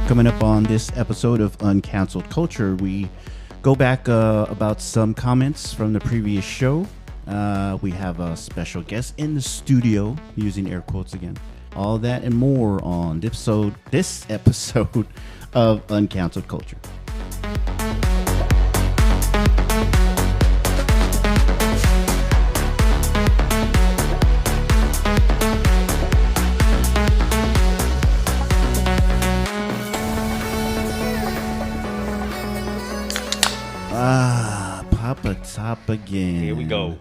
Coming up on this episode of Uncanceled Culture, we go back about some comments from the previous show. We have a special guest in the studio, using air quotes again. All that and more on this episode of Uncanceled Culture. Papa Top again. Here we go.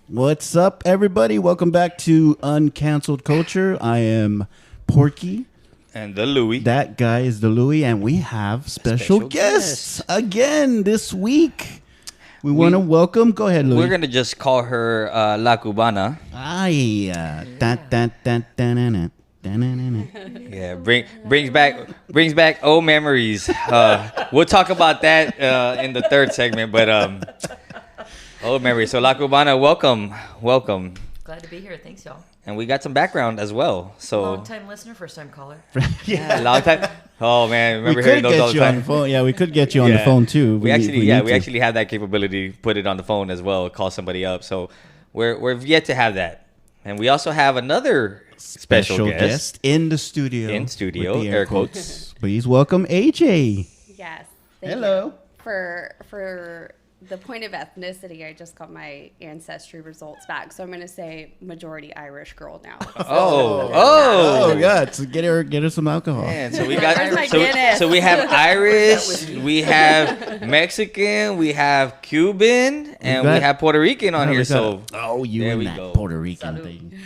What's up, everybody? Welcome back to Uncanceled Culture. I am Porky. And the Louie. That guy is the Louie, and we have special guests again this week. We want to welcome. Go ahead, Louie. We're going to just call her La Cubana. Ay, Yeah, brings back old memories. We'll talk about that in the third segment, but old memories. So La Cubana, welcome. Glad to be here. Thanks, y'all. And we got some background as well. So Long-time listener, first-time caller. yeah, long time. Oh man, remember hearing those all the on time. the phone. Yeah, we could get you on the phone too. We actually have that capability. Put it on the phone as well. Call somebody up. So we're yet to have that. And we also have another special guest in the studio. In air quotes. Please welcome AJ. Yes. Hello. You. For the point of ethnicity, I just got my ancestry results back, so I'm going to say majority Irish girl now. Oh, yeah. So get her some alcohol. Man, so we got Where's my Guinness? so we have Irish, we have Mexican, we have Cuban, and we have Puerto Rican on here. So you there and we that go. Puerto Rican thing.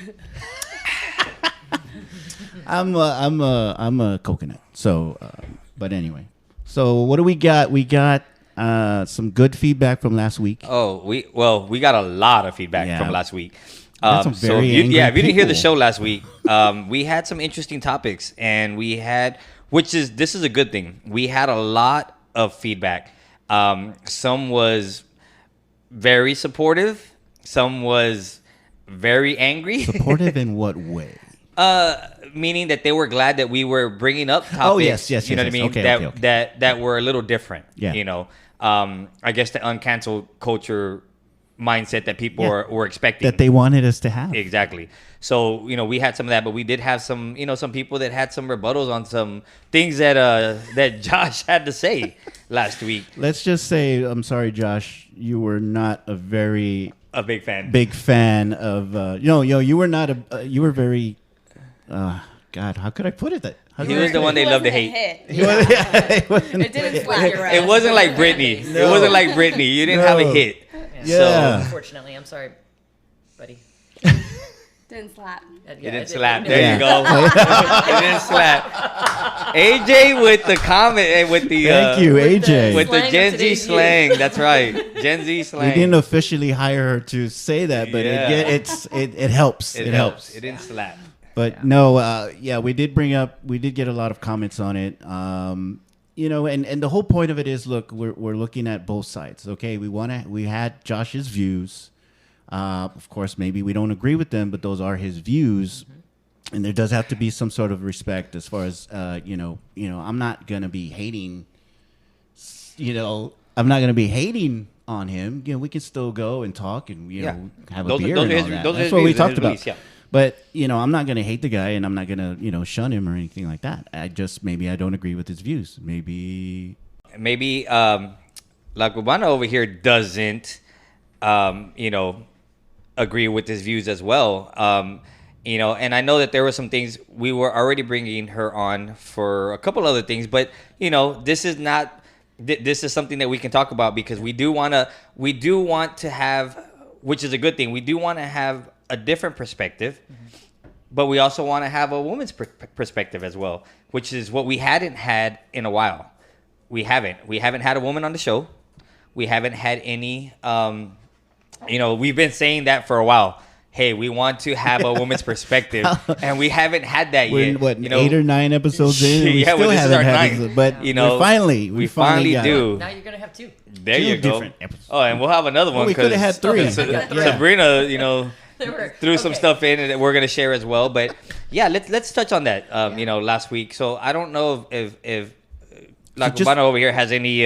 I'm a coconut. So, but anyway. So what do we got? We got some good feedback from last week. Oh, we got a lot of feedback from last week. If you didn't hear the show last week, we had some interesting topics, and this is a good thing. We had a lot of feedback. Some was very supportive. Some was very angry. Supportive in what way? Meaning that they were glad that we were bringing up topics. Oh, yes. You know what I mean? Okay. That were a little different. Yeah. You know, I guess the uncanceled culture mindset that people were expecting. That they wanted us to have. Exactly. So, we had some of that, but we did have some, some people that had some rebuttals on some things that Josh had to say last week. Let's just say, I'm sorry, Josh, you were not a big fan. Big fan of, you were not you were very, God, how could I put it? He was the one they love to hate. It didn't slap your ass. It wasn't like Britney. No. It wasn't like Britney. You didn't have a hit. Yeah. So, Unfortunately, I'm sorry, buddy. Didn't slap. it didn't slap. There you go. It didn't slap. AJ with the comment, with the Thank you, AJ. with the Slang Gen of Z today's slang. That's right, Gen Z slang. We didn't officially hire her to say that, but it helps. It helps. It didn't slap. But no, we did get a lot of comments on it. And the whole point of it is, look, we're looking at both sides. Okay, we had Josh's views. Of course, maybe we don't agree with them, but those are his views, and there does have to be some sort of respect as far as I'm not gonna be hating. I'm not gonna be hating on him. We can still go and talk and have a beer and all that. That's what we talked about. But, I'm not going to hate the guy, and I'm not going to, shun him or anything like that. Maybe I don't agree with his views. Maybe La Cubana over here doesn't, agree with his views as well. And I know that there were some things we were already bringing her on for a couple other things, but, this is not, this is something that we can talk about because we do want to have, which is a good thing. We do want to have a different perspective, but we also want to have a woman's perspective as well, which is what we hadn't had in a while. We haven't had a woman on the show. We haven't had any, we've been saying that for a while. Hey, we want to have a woman's perspective, and we haven't had that yet. We're 8 or 9 episodes in, and we still haven't had it. But we finally do. Now you're gonna have two. There you go. Different episodes. Oh, and we'll have another one. We could have had 3. Sabrina, threw some stuff in that we're gonna share as well. But yeah, let's touch on that. Last week. So I don't know if like just- Cubana over here has any,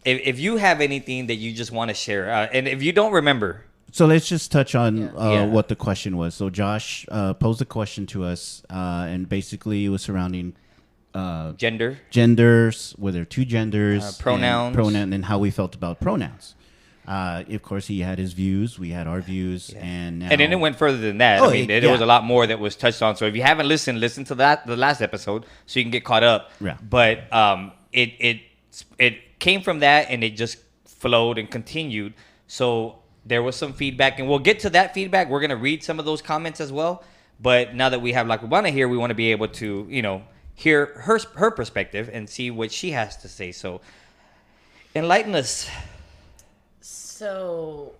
if you have anything that you just want to share, and if you don't remember, So let's just touch on Yeah. what the question was. So Josh posed a question to us, and basically it was surrounding gender. genders, whether two genders, Pronouns. and how we felt about pronouns. Of course, he had his views. We had our views, and now, And then it went further than that. Oh, I mean, yeah. there was a lot more that was touched on. So if you haven't listened, listen to the last episode so you can get caught up. Yeah. But it came from that, and it just flowed and continued. So there was some feedback, and we'll get to that feedback. We're gonna read some of those comments as well. But now that we have Cubana here, we want to be able to, hear her perspective and see what she has to say. So enlighten us. So,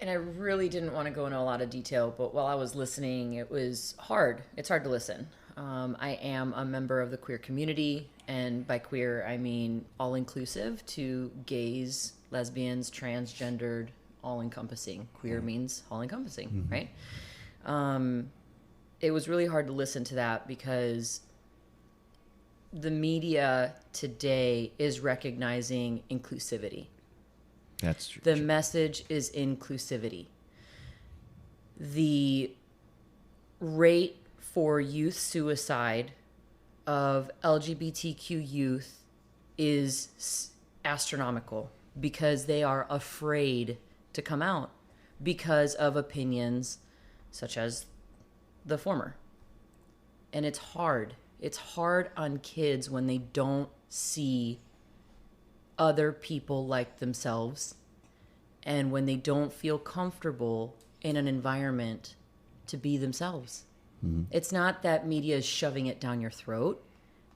and I really didn't want to go into a lot of detail, but while I was listening, it was hard. It's hard to listen. I am a member of the queer community, and by queer, I mean all-inclusive to gays, lesbians, transgendered, all-encompassing. Queer means all-encompassing, right? It was really hard to listen to that because the media today is recognizing inclusivity. that's true. The message is inclusivity. The rate for youth suicide of LGBTQ youth is astronomical because they are afraid to come out because of opinions such as the former. And it's hard. It's hard on kids when they don't see other people like themselves and when they don't feel comfortable in an environment to be themselves. It's not that media is shoving it down your throat.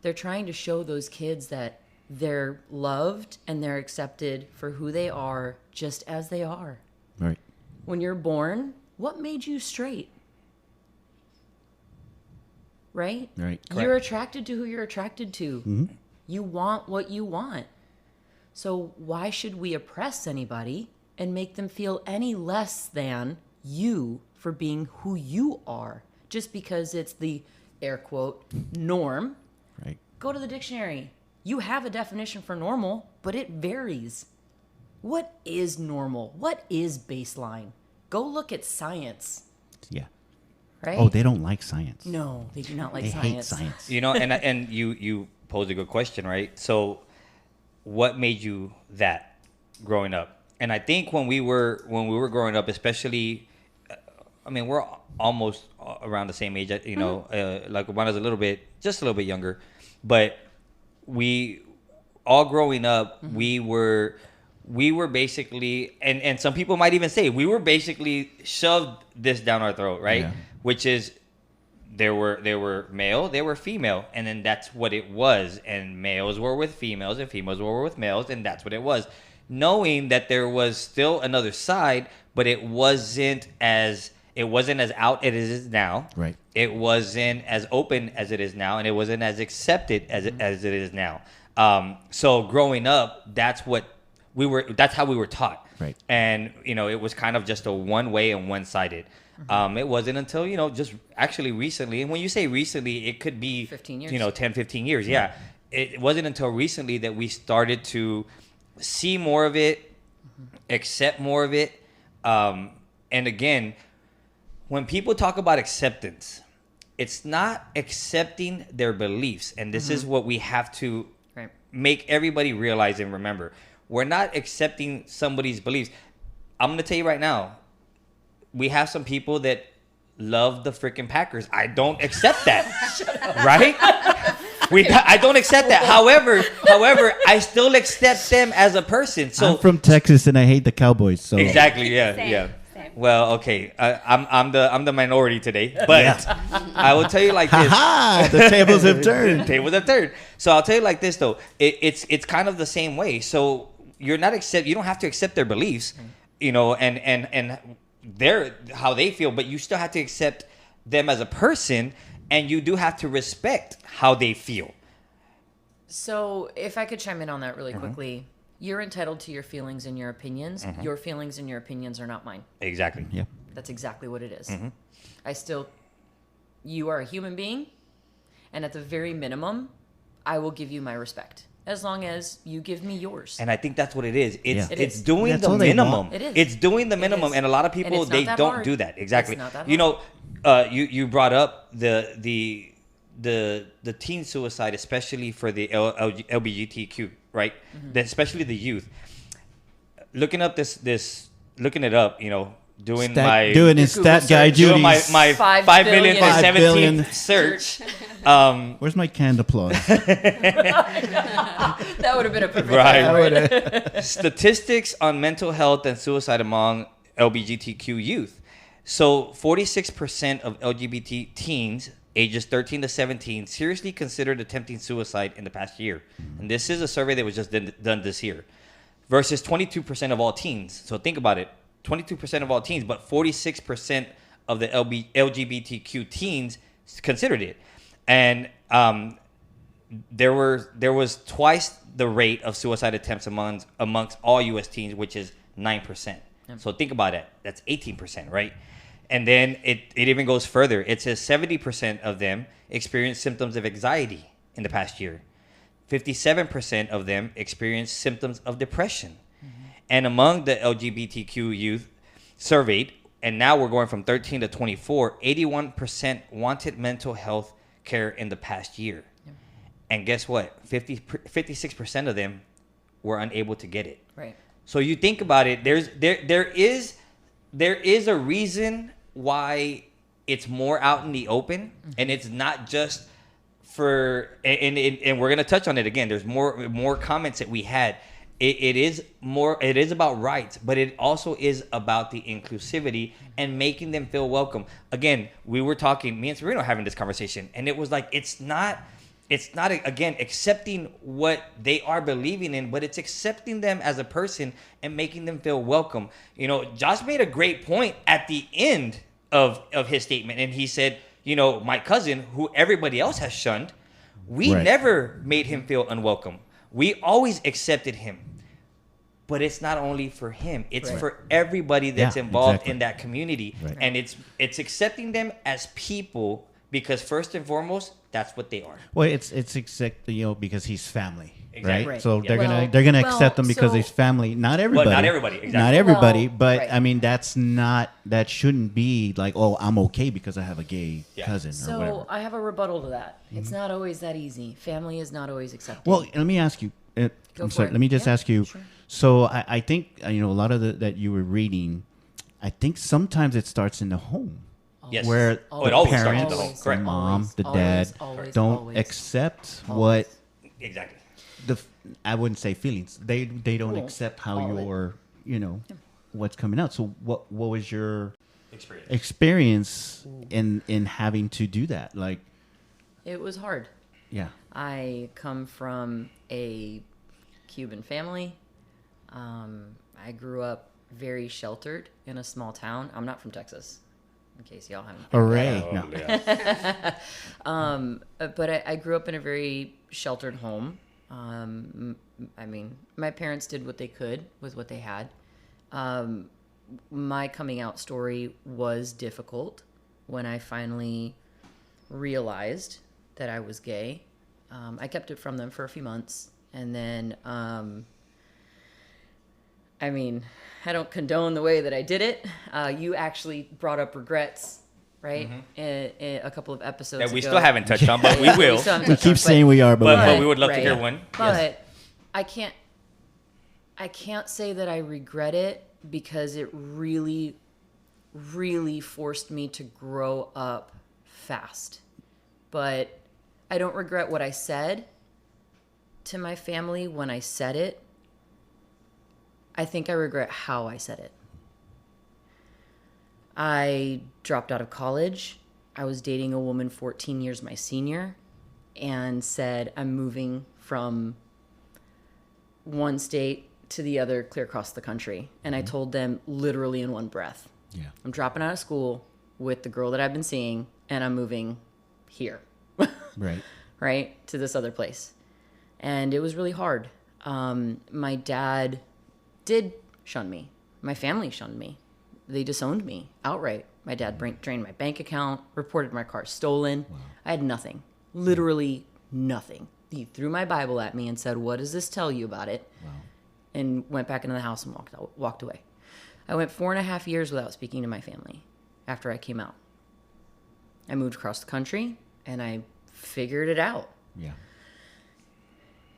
They're trying to show those kids that they're loved and they're accepted for who they are, just as they are. Right. When you're born, what made you straight? Right? Right. You're attracted to who you're attracted to. You want what you want. So why should we oppress anybody and make them feel any less than you for being who you are? Just because it's the, air quote, norm. Right. Go to the dictionary. You have a definition for normal, but it varies. What is normal? What is baseline? Go look at science, Yeah. right? Oh, they don't like science. No, they do not like They hate science. science. And you posed a good question, right? So what made you that growing up? And I think when we were growing up, especially, I mean, we're almost around the same age, like Cubana's just a little bit younger, but we all growing up, we were basically, and some people might even say we were basically shoved this down our throat, right? Yeah. Which is there were male, there were female, and then that's what it was. And males were with females, and females were with males, and that's what it was. Knowing that there was still another side, but it wasn't as out as it is now. Right. It wasn't as open as it is now, and it wasn't as accepted as it is now. So growing up, that's how we were taught. Right. And it was kind of just a one way and one sided. It wasn't until just actually recently, and when you say recently, it could be 15 years. 10, 15 years. Yeah. It wasn't until recently that we started to see more of it, accept more of it. And again, when people talk about acceptance, it's not accepting their beliefs. And this is what we have to Right. make everybody realize and remember. We're not accepting somebody's beliefs. I'm going to tell you right now, we have some people that love the freaking Packers. I don't accept that. Right? I don't accept that. However, I still accept them as a person. So I'm from Texas and I hate the Cowboys. So exactly, yeah, Same, yeah. same. Well, okay, I'm the minority today, but I will tell you like this. Ha! The tables have turned. Tables have turned. So I'll tell you like this though. It's kind of the same way. So you don't have to accept their beliefs, and their how they feel, but you still have to accept them as a person, and you do have to respect how they feel. So, if I could chime in on that really quickly, you're entitled to your feelings and your opinions. Your feelings and your opinions are not mine. Exactly. Yeah. That's exactly what it is. You are a human being, and at the very minimum, I will give you my respect as long as you give me yours. And I think that's what it is. It's It it's is. doing That's the all they minimum. want. It is. It's doing the minimum, is. and a lot of And people it's they not that don't hard. do that. Exactly. It's not that You hard. know, you brought up the teen suicide, especially for the LGBTQ, right? Especially the youth. Looking it up, you know, doing his stat Google guy search. doing my duties. 5 million to 5 billion. 17th search. Where's my canned applause? That would have been a perfect Right. Statistics on mental health and suicide among LGBTQ youth. So 46% of LGBT teens ages 13 to 17 seriously considered attempting suicide in the past year. And this is a survey that was just done this year. Versus 22% of all teens. So think about it. 22% of all teens, but 46% of the LGBTQ teens considered it. And there was twice the rate of suicide attempts amongst all U.S. teens, which is 9%. So think about it. That's 18%, right? And then it even goes further. It says 70% of them experienced symptoms of anxiety in the past year. 57% of them experienced symptoms of depression. And among the LGBTQ youth surveyed, and now we're going from 13 to 24, 81% wanted mental health care in the past year. And guess what? 56% of them were unable to get it. Right. So you think about it, there is a reason why it's more out in the open, and it's not just for and we're gonna touch on it again. There's more comments that we had. It is about rights, but it also is about the inclusivity and making them feel welcome. Again, we were talking, me and Sereno having this conversation, and it was like it's not again accepting what they are believing in, but it's accepting them as a person and making them feel welcome. You know, Josh made a great point at the end of his statement, and he said, you know, my cousin, who everybody else has shunned, we never made him feel unwelcome. We always accepted him. But it's not only for him. It's for everybody that's involved in that community. Right. And it's accepting them as people because first and foremost, that's what they are. Well, it's because he's family. Exactly. Right? So they're gonna accept them because he's family. Not everybody. Well, not everybody. Exactly. Not everybody. But I mean, that shouldn't be like, oh, I'm okay because I have a gay cousin or whatever. So I have a rebuttal to that. It's not always that easy. Family is not always accepting. Well, let me ask you. I'm sorry. Let me just ask you. Sure. So I think a lot of that you were reading. I think sometimes it starts in the home. Yes. Where it the always parents, starts in the home. Correct. the mom, the dad don't accept what exactly. I wouldn't say feelings. They don't accept how you're, what's coming out. So what was your experience in having to do that? Like, it was hard. Yeah. I come from a Cuban family. I grew up very sheltered in a small town. I'm not from Texas, in case y'all haven't. Hooray! But I grew up in a very sheltered home. I mean, my parents did what they could with what they had. My coming out story was difficult when I finally realized that I was gay. I kept it from them for a few months. And then, I mean, I don't condone the way that I did it. You actually brought up regrets, right? In a couple of episodes that we ago. Still haven't touched on, but we will. We keep saying we are, but we would love to hear one. But I can't say that I regret it because it really, really forced me to grow up fast. But I don't regret what I said to my family when I said it. I think I regret how I said it. I dropped out of college. I was dating a woman 14 years my senior and said, I'm moving from one state to the other clear across the country. And I told them literally in one breath, I'm dropping out of school with the girl that I've been seeing and I'm moving here. Right? To this other place. And it was really hard. My dad did shun me. My family shunned me. They disowned me outright. My dad drained my bank account, reported my car stolen. Wow. I had nothing. Literally nothing. threw my Bible at me and said, "What does this tell you about it?" Wow. And went back into the house and walked away. I went 4.5 years without speaking to my family after I came out. I moved across the country and I figured it out. Yeah.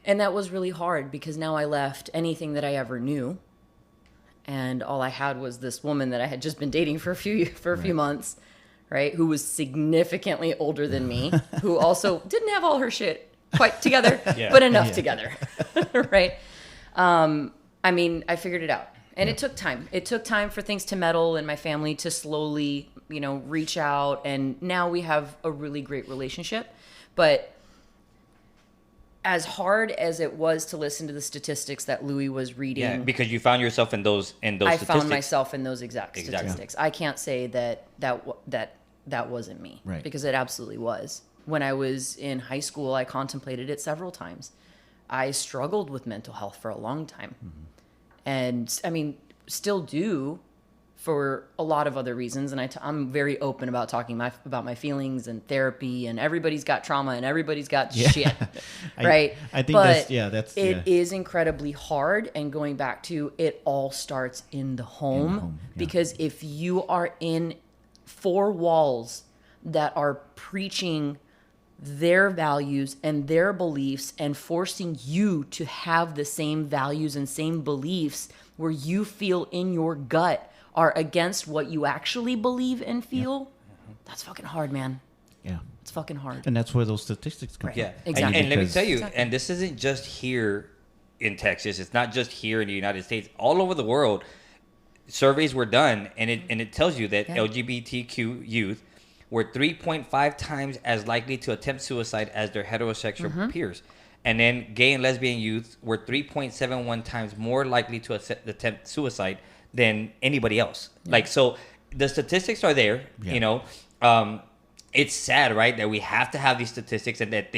And that was really hard because now I left anything that I ever knew. And all I had was this woman that I had just been dating for a few months, right? Who was significantly older than me, who also didn't have all her shit quite together, but enough together, right? I mean, I figured it out. And it took time. It took time for things to settle and my family to slowly, reach out. And now we have a really great relationship. But as hard as it was to listen to the statistics that Louie was reading, Yeah, because you found yourself in those I statistics. found myself in those exact statistics. I can't say that wasn't me, Right. because it absolutely was. When I was in high school, I contemplated it several times. I struggled with mental health for a long time. Mm-hmm. And I mean, still do for a lot of other reasons. And I'm very open about talking about my feelings and therapy, and everybody's got trauma and everybody's got shit, right? I think but it is incredibly hard. And going back to it all starts in the home, because if you are in 4 walls that are preaching their values and their beliefs and forcing you to have the same values and same beliefs, where you feel in your gut are against what you actually believe and feel, that's fucking hard, man. Yeah. It's fucking hard. And that's where those statistics come from. Yeah, Exactly. And let me tell you, Exactly. and this isn't just here in Texas. It's not just here in the United States. All over the world, surveys were done, and it tells you that LGBTQ youth were 3.5 times as likely to attempt suicide as their heterosexual peers. And then gay and lesbian youth were 3.71 times more likely to attempt suicide than anybody else. Like, so the statistics are there, it's sad, right? That we have to have these statistics, and that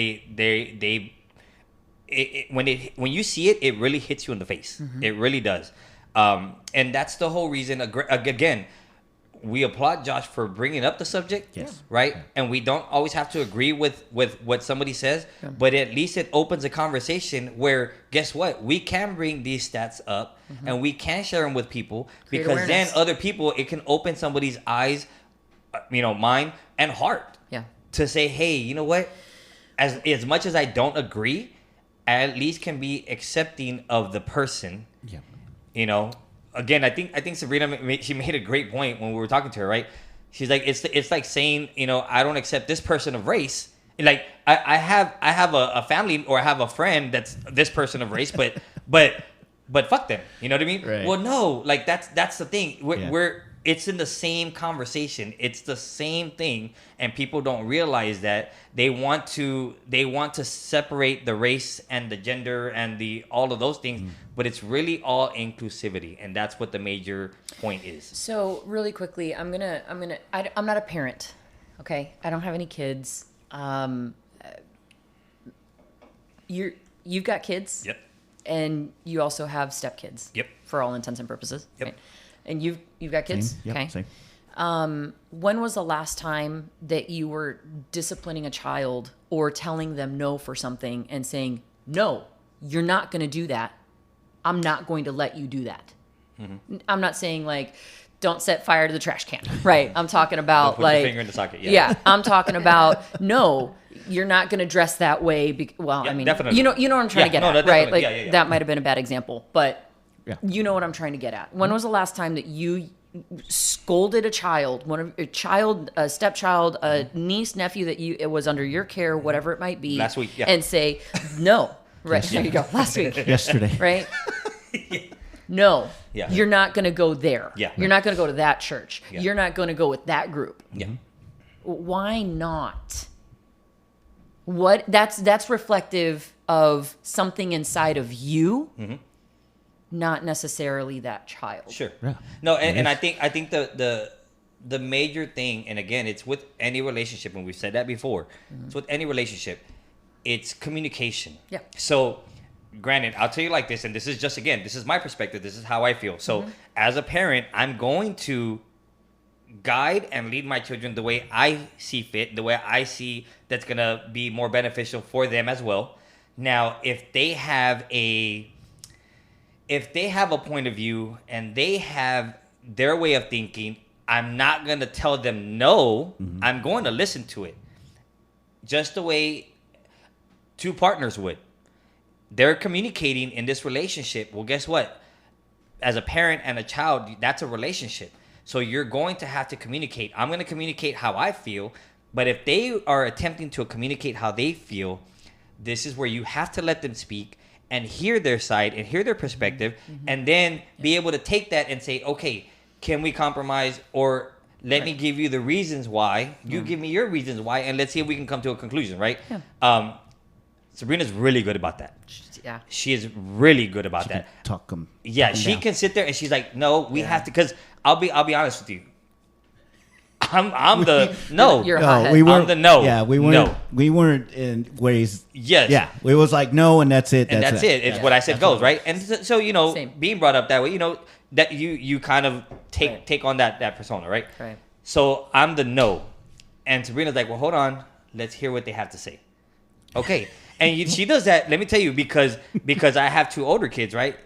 when you see it, it really hits you in the face. It really does. And that's the whole reason, again, we applaud Josh for bringing up the subject, right? And we don't always have to agree with what somebody says, but at least it opens a conversation where, guess what? We can bring these stats up and we can share them with people, Create because awareness. then other people, it can open somebody's eyes, mind and heart to say, hey, you know what? As much as I don't agree, I at least can be accepting of the person, Again, I think Sabrina, she made a great point when we were talking to her, right? She's like, it's like saying, I don't accept this person of race. Like, I have a family, or I have a friend that's this person of race, but fuck them. You know what I mean? Right. Well, no, like that's the thing. We're it's in the same conversation. It's the same thing, and people don't realize that they want to separate the race and the gender and all of those things, but it's really all inclusivity, and that's what the major point is. So really quickly, I'm not a parent. Okay. I don't have any kids. You've got kids. Yep. And you also have stepkids. Yep. For all intents and purposes. Yep. Right? And you've got kids. Same. Yep, Okay. same. When was the last time that you were disciplining a child or telling them no for something and saying, no, you're not going to do that. I'm not going to let you do that. I'm not saying like, don't set fire to the trash can. Right. I'm talking about Put like, your finger in the socket. yeah, I'm talking about, no, you're not going to dress that way. I mean, definitely. you know what I'm trying to get no, at, right? definitely. Like Yeah. that might've been a bad example, but Yeah. you know what I'm trying to get at. When was the last time that you scolded a child, a stepchild, a niece, nephew that it was under your care, whatever it might be, Last week, yeah. and say, no, right? There you go. Last week. Yesterday. Right? No, Yeah. you're not going to go there. Yeah. You're not going to go to that church. Yeah. You're not going to go with that group. Yeah. Why not? That's reflective of something inside of you, not necessarily that child. Sure. Yeah. No, and I think the major thing, and again, it's with any relationship, and we've said that before. It's with any relationship. It's communication. Yeah. So, granted, I'll tell you like this, and this is my perspective. This is how I feel. So, as a parent, I'm going to guide and lead my children the way I see fit, the way I see that's gonna be more beneficial for them as well. Now, if they have a point of view and they have their way of thinking, I'm not going to tell them no. I'm going to listen to it. Just the way two partners would. They're communicating in this relationship. Well, guess what? As a parent and a child, that's a relationship. So you're going to have to communicate. I'm going to communicate how I feel. But if they are attempting to communicate how they feel, this is where you have to let them speak and hear their side and hear their perspective, and then be able to take that and say, okay, can we compromise, or let me give you the reasons why, you give me your reasons why, and let's see if we can come to a conclusion, right? Yeah. Sabrina's really good about that. Yeah. She is really good about that. Talk them. Yeah, she can sit there and she's like, no, we have to, because I'll be honest with you. I'm the no. You're No, we weren't. I'm the no. Yeah, we weren't. No. We weren't in ways. Yes. Yeah, it was like no, and that's it. And that's it. It's what I said goes, right? And so, you know, Same. being brought up that way, you know, that you kind of take on that persona, right? Right. So I'm the no. And Sabrina's like, well, hold on. Let's hear what they have to say. Okay. And she does that, let me tell you, because I have two older kids, right?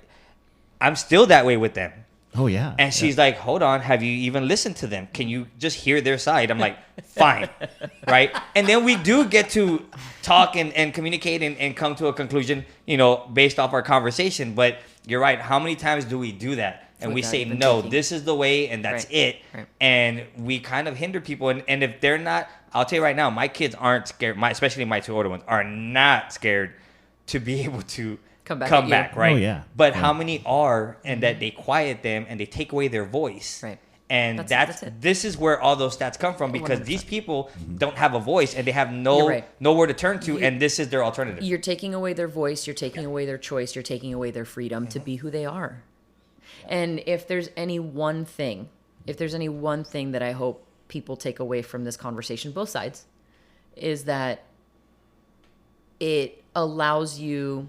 I'm still that way with them. Oh yeah. And she's like, hold on, have you even listened to them? Can you just hear their side? I'm like, fine. Right? And then we do get to talk and communicate and come to a conclusion, you know, based off our conversation. But you're right. How many times do we do that? And we Without say, even no, thinking. this is the way, and that's it. Right. And we kind of hinder people. And if they're not, I'll tell you right now, my kids aren't scared, especially my two older ones, are not scared to be able to Come back, right? Oh, yeah. But how many are, and that they quiet them and they take away their voice? Right. And That's it. this is where all those stats come from, because 100%. these people don't have a voice and they have You're right. nowhere to turn to, and this is their alternative. You're taking away their voice, you're taking away their choice, you're taking away their freedom to be who they are. And if there's any one thing that I hope people take away from this conversation, both sides, is that it allows you,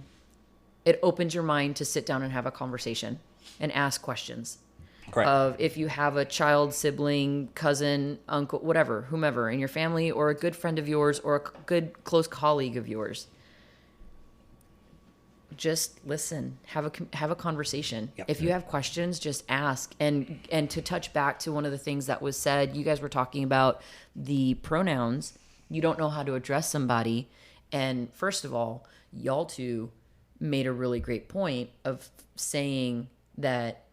it opens your mind to sit down and have a conversation and ask questions. Correct. Of if you have a child, sibling, cousin, uncle, whatever, whomever in your family, or a good friend of yours, or a good close colleague of yours, just listen, have a conversation. Yep. If you have questions, just ask. And to touch back to one of the things that was said, you guys were talking about the pronouns. You don't know how to address somebody. And first of all, y'all two made a really great point of saying that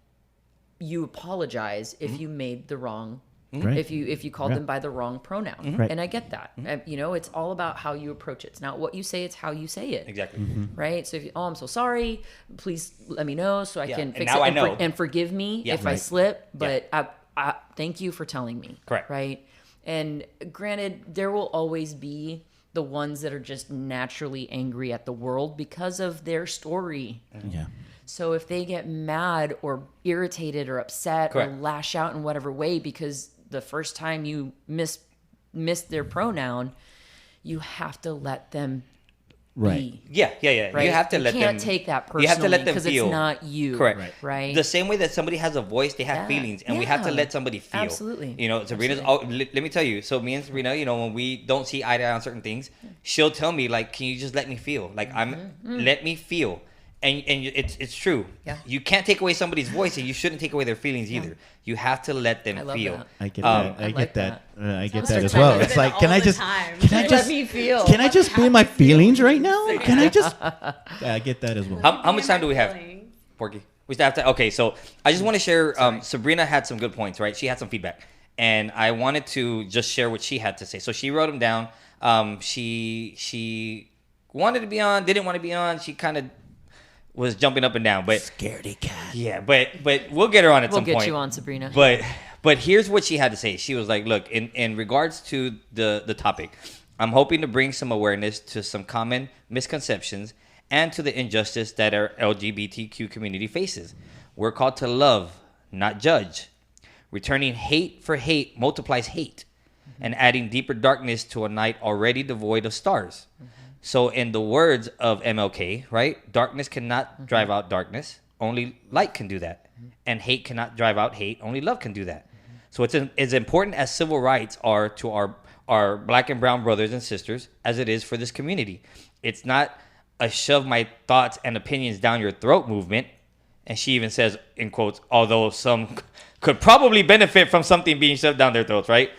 you apologize if you made the wrong, Right. if you called them by the wrong pronoun. Right. And I get that. You know, it's all about how you approach it. It's not what you say, it's how you say it. Exactly. Right? So if you, I'm so sorry, please let me know so I Yeah, can and fix now it I know. and forgive me Yeah. if I Right. slip, but I thank you for telling me. Correct. Right? And granted, there will always be the ones that are just naturally angry at the world because of their story. Yeah. So if they get mad or irritated or upset Correct. or lash out in whatever way because the first time you missed their pronoun, you have to let them Right. be. Yeah. Right? You have to let them. You can't take that personally. You have to let them because feel. it's not you. Correct. Right. The same way that somebody has a voice, they have Yeah. feelings, and we have to Yeah. let somebody feel. Absolutely. You know, Sabrina's. Let me tell you. So me and Sabrina, you know, when we don't see eye to eye on certain things, she'll tell me like, "Can you just let me feel? Like let me feel." And it's true. Yeah. You can't take away somebody's voice, and you shouldn't take away their feelings either. You have to let them I love feel. that. I get Um, that. I I get like that. I get Sounds that like as well. China It's like, all can I the just, time. can I Let just, me feel. can I just feel my feelings right now? Can I just? I get that as well. How much time do we have, Feelings. Porky? We still have to. Okay, so I just want to share. Sabrina had some good points, right? She had some feedback, and I wanted to just share what she had to say. So she wrote them down. She wanted to be on, didn't want to be on. She kind of was jumping up and down, but Scaredy cat. yeah, but we'll get her on at We'll some get point. you on, Sabrina. But here's what she had to say. She was like, look, in regards to the topic, I'm hoping to bring some awareness to some common misconceptions and to the injustice that our LGBTQ community faces. We're called to love, not judge. Returning hate for hate multiplies hate, and adding deeper darkness to a night already devoid of stars. So in the words of MLK, right, darkness cannot drive out darkness. Only light can do that. And hate cannot drive out hate. Only love can do that. So it's as important as civil rights are to our black and brown brothers and sisters as it is for this community. It's not a shove my thoughts and opinions down your throat movement. And she even says, in quotes, although some could probably benefit from something being shoved down their throats, right?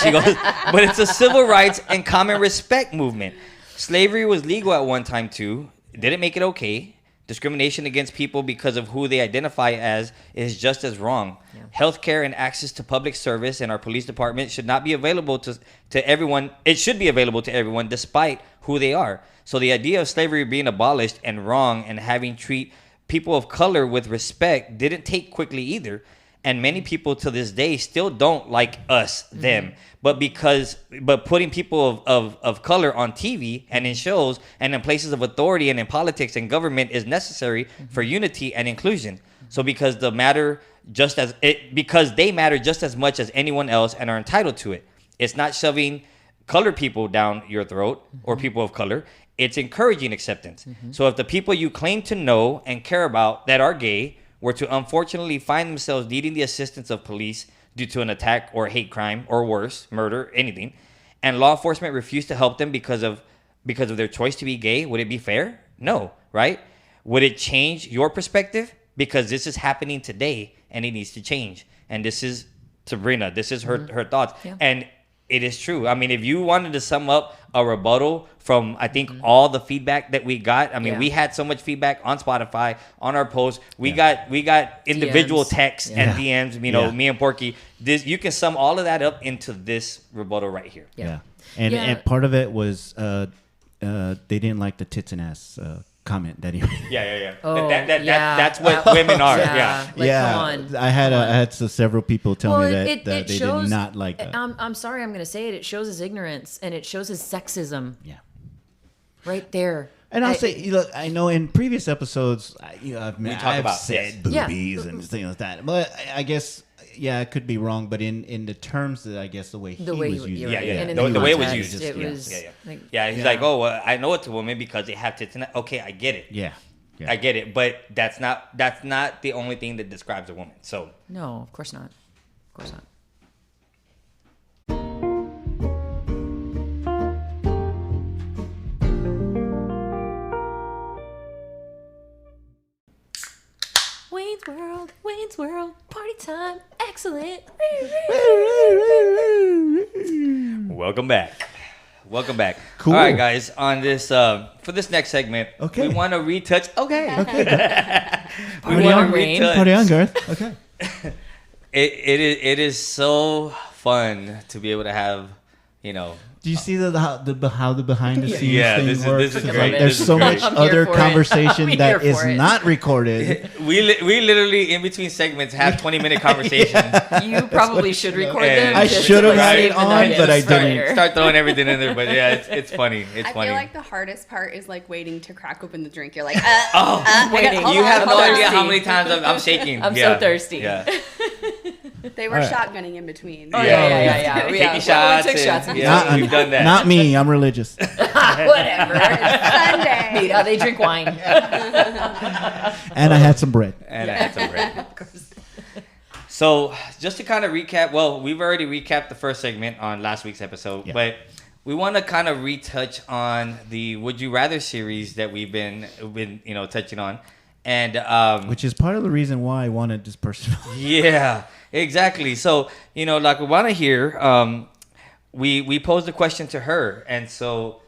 She goes, but it's a civil rights and common respect movement. Slavery was legal at one time too. It didn't make it okay. Discrimination against people because of who they identify as is just as wrong. Yeah. Healthcare and access to public service in our police department should not be available to everyone. It should be available to everyone despite who they are. So the idea of slavery being abolished and wrong and having treat people of color with respect didn't take quickly either. And many people to this day still don't like us, them. But putting people of color on TV and in shows and in places of authority and in politics and government is necessary for unity and inclusion. So because they matter just as much as anyone else and are entitled to it. It's not shoving colored people down your throat or people of color. It's encouraging acceptance. So if the people you claim to know and care about that are gay were to unfortunately find themselves needing the assistance of police due to an attack or hate crime or worse, murder, anything, and law enforcement refused to help them because of their choice to be gay, would it be fair? No, right? Would it change your perspective? Because this is happening today and it needs to change. And this is Sabrina. This is her thoughts. Yeah. And it is true. I mean, if you wanted to sum up a rebuttal from, I think, all the feedback that we got. I mean, we had so much feedback on Spotify, on our posts. We got individual DMs. Texts and DMs. You know, me and Porky. You can sum all of that up into this rebuttal right here. Yeah. And part of it was they didn't like the tits and ass comment that he made. Yeah. Oh, that's what women are. Yeah. Come on. I had several people tell me that they did not like that. I'm sorry, I'm going to say it. It shows his ignorance and it shows his sexism. Yeah. Right there. And I'll say, look, I know in previous episodes, I've said boobies and things like that. But I guess, it could be wrong. But in the terms that I guess the way he was using it. The way it was used. He's like, oh, well, I know it's a woman because they have tits. Okay, I get it. Yeah. I get it. But that's not the only thing that describes a woman. So no, of course not. Of course not. Wayne's World, party time, excellent. Welcome back. Cool. All right, guys. On this, for this next segment, we want to retouch. Okay. Party on, Garth. Okay. It is so fun to be able to have, Do you see how the behind the scenes thing works? This is great. There's so much other conversation that is not recorded. We literally in between segments have 20-minute conversations. You probably should record them. I should have had it on, but I didn't. Start throwing everything in there, but it's funny. It's funny. I feel like the hardest part is like waiting to crack open the drink. You're like, waiting. You have no idea how many times I'm shaking. I'm so thirsty. Yeah. They were shotgunning in between. Oh, yeah. Taking shots. We took shots. We've done that. Not me. I'm religious. Whatever. It's Sunday. They drink wine. And I had some bread. Of course. So just to kind of recap, we've already recapped the first segment on last week's episode, but we want to kind of retouch on the Would You Rather series that we've been touching on. And which is part of the reason why I wanted this person. Yeah, exactly. So, like we want to hear, we posed a question to her, and so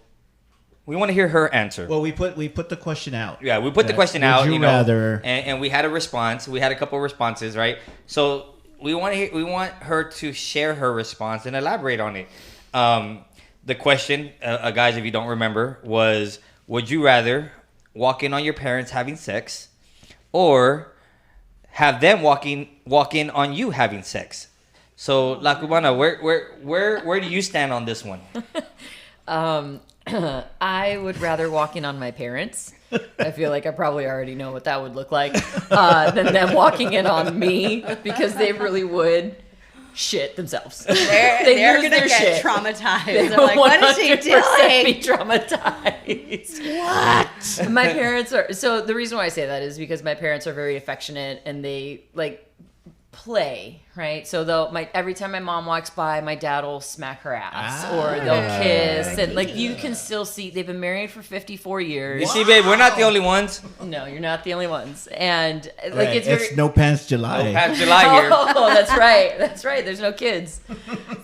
we want to hear her answer. Well, we put the question out. Yeah, we put the question out. Would you rather? And we had a response. We had a couple of responses, right? So we want her to share her response and elaborate on it. The question, guys, if you don't remember, was: would you rather walk in on your parents having sex, or have them walk in on you having sex? So, La Cubana, where do you stand on this one? I would rather walk in on my parents. I feel like I probably already know what that would look like, than them walking in on me, because they really would shit themselves. They're going to get traumatized. They're like, what is she doing? Be traumatized. What? My parents are... So the reason why I say that is because my parents are very affectionate and they, play right? So every time my mom walks by, my dad will smack her ass, or they'll kiss, and like you can still see they've been married for 54 years. You see, babe, we're not the only ones. No, you're not the only ones, and like Right. it's very. It's no pants July. No past July here. Oh, that's right. That's right. There's no kids.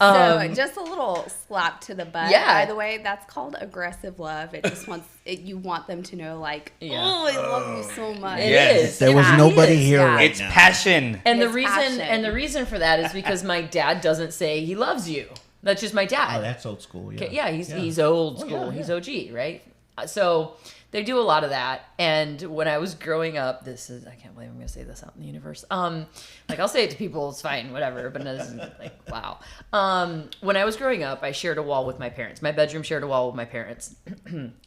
So just a little slap to the butt. Yeah. By the way, that's called aggressive love. It just wants you want them to know, like, Yeah. oh, I love you so much. It Yes. is. There was It nobody is, here yeah. right It's now. passion. And the It's reason passion. for that is because my dad doesn't say he loves you. That's just my dad. Oh, that's old school. Yeah. Okay, yeah, he's old school. He's OG, right? So they do a lot of that. And when I was growing up, I can't believe I'm going to say this out in the universe. Like I'll say it to people, it's fine, whatever. But it isn't like wow. When I was growing up, I shared a wall with my parents. My bedroom shared a wall with my parents.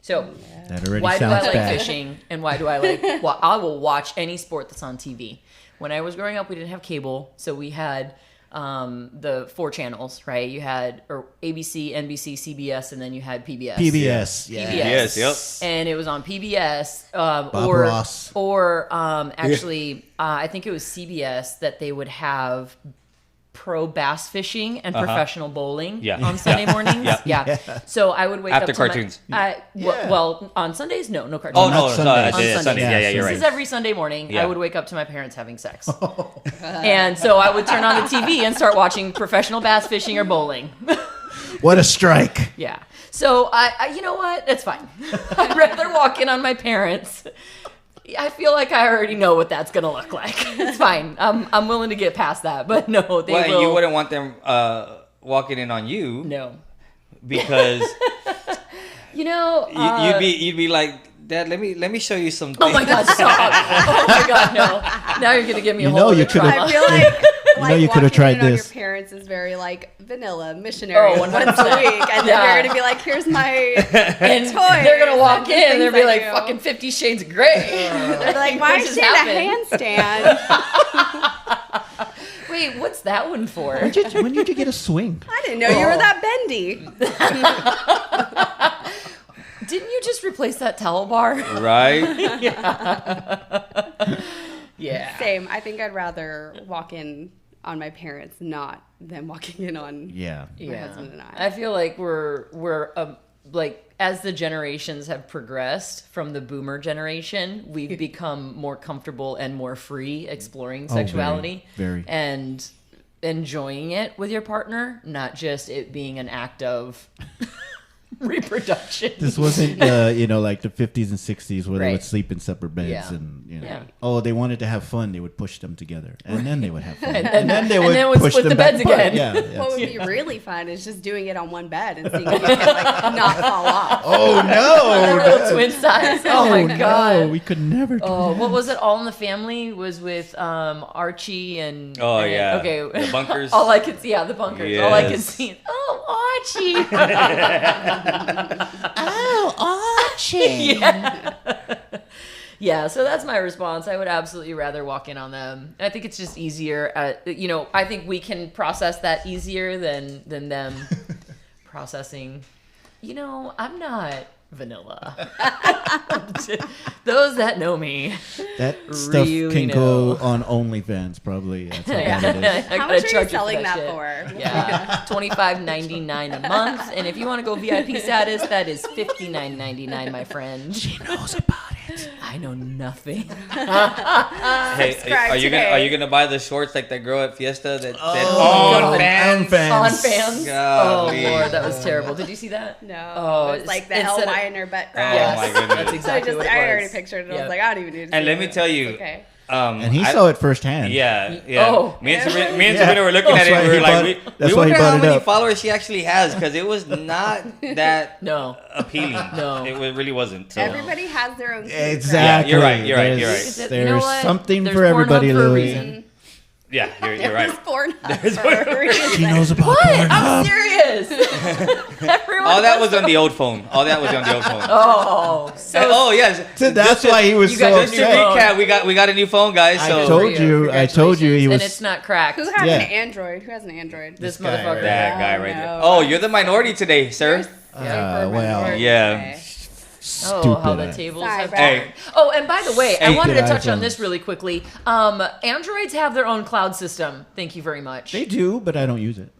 So That already why do I sounds like bad. fishing? And why do I like? Well, I will watch any sport that's on TV. When I was growing up, we didn't have cable, so we had the 4 channels, right? You had ABC, NBC, CBS, and then you had PBS. PBS. Yeah. PBS. Yes, And it was on PBS, Ross. actually, I think it was CBS that they would have pro bass fishing and professional bowling Yeah. on Sunday mornings. Yeah. So I would wake After up to cartoons. well, on Sundays, no cartoons. Oh, no, Not no, Sundays. I did On Sunday. Sundays. Yeah, you're This right. is every Sunday morning. Yeah. I would wake up to my parents having sex. And so I would turn on the TV and start watching professional bass fishing or bowling. What a strike. Yeah. So I you know what? It's fine. I'd rather walk in on my parents. I feel like I already know what that's gonna look like. It's fine. I'm willing to get past that, but no, they will. You wouldn't want them walking in on you. No. Because You know. you'd be like, Dad, let me show you something. Oh my God! Stop! Oh my God! No. Now you're gonna give me a You whole know you other could've- trauma. I feel like you could've walking tried in on this. your parents is very like vanilla missionary Oh, once a 100%. week, and then Yeah. you're gonna be like, "Here's my And toys." they're gonna walk and in and they'll things be I like, do. "Fucking 50 Shades of Grey." They're like, "Why What is just she in a handstand?" Wait, what's that one for? When did you get a swing? I didn't know you were that bendy. Didn't you just replace that towel bar? Right? Yeah. Same. I think I'd rather walk in on my parents, not them walking in on Yeah. my husband and I feel like we're like as the generations have progressed from the boomer generation, we've become more comfortable and more free exploring sexuality very. and enjoying it with your partner, not just it being an act of reproduction. This wasn't, like the 50s and 60s where they Right. would sleep in separate beds Yeah. and, Yeah. they wanted to have fun. They would push them together. And then they would have fun. And then they and would then would push split them the back beds apart. again. Yeah. What would be really fun is just doing it on one bed and seeing if you can like not fall off. Oh, no. Little twin size. Oh my God. No, we could never do Oh, that. what was it? All in the Family was with Archie and. Oh, and- yeah. Okay. The bunkers. All I could see, the bunkers. All I could Yes. see. Oh, Archie. Oh, Archie. yeah. Yeah. So that's my response. I would absolutely rather walk in on them. I think it's just easier. I think we can process that easier than them processing. I'm not vanilla. Those that know me. That stuff Really can know. go on OnlyFans, probably. That's how Yeah. bad it is. How gotta much are you charge for selling that shit. for? Yeah, $25.99 a month, and if you want to go VIP status, that is $59.99, my friend. She knows about it. I know nothing. Hey, Subscribe are you today. gonna buy the shorts like that girl at Fiesta that said God. on fans? On fans. Golly. Oh Lord, that was terrible. Did you see that? No. Oh, It's like the instead of- Hawaiian or butt Oh crack. Yes, my goodness. that's exactly what it was. I already pictured it. I Yep. was like, I don't even need to And see let me it. tell you, Okay. And he saw it firsthand. Yeah. Oh. Me and Sabrina Yeah. were looking That's at it. why And we he were like, brought- we that's why he wonder brought how it many up. followers she actually has because it was not that No. appealing. No. It really wasn't. So. Everybody has their own secret. Exactly. Yeah, you're right, you're right, you're There's, right. You know there's what? something There's for everybody, Pornhub for a Louie. reason. Yeah, you're There's right. Pornhub for a reason. She knows about What? I'm Pornhub. serious. Everyone All that knows was on the old phone. All that was on the old phone. Oh, so Oh yes. So that's why he was You so guys Just to upset. recap, we got a new phone, guys. I So told you he Congratulations. was. And it's not cracked. Who has Yeah. an Android? Who has an Android? This This guy, motherfucker. right? that guy Oh, right there. no. Oh, you're the minority today, sir. well, Yeah. Stupid. how the ass. tables Sorry, have bro. turned. Oh, and by the way, I wanted to touch on iPhones. this really quickly. Androids have their own cloud system. Thank you very much. They do, but I don't use it.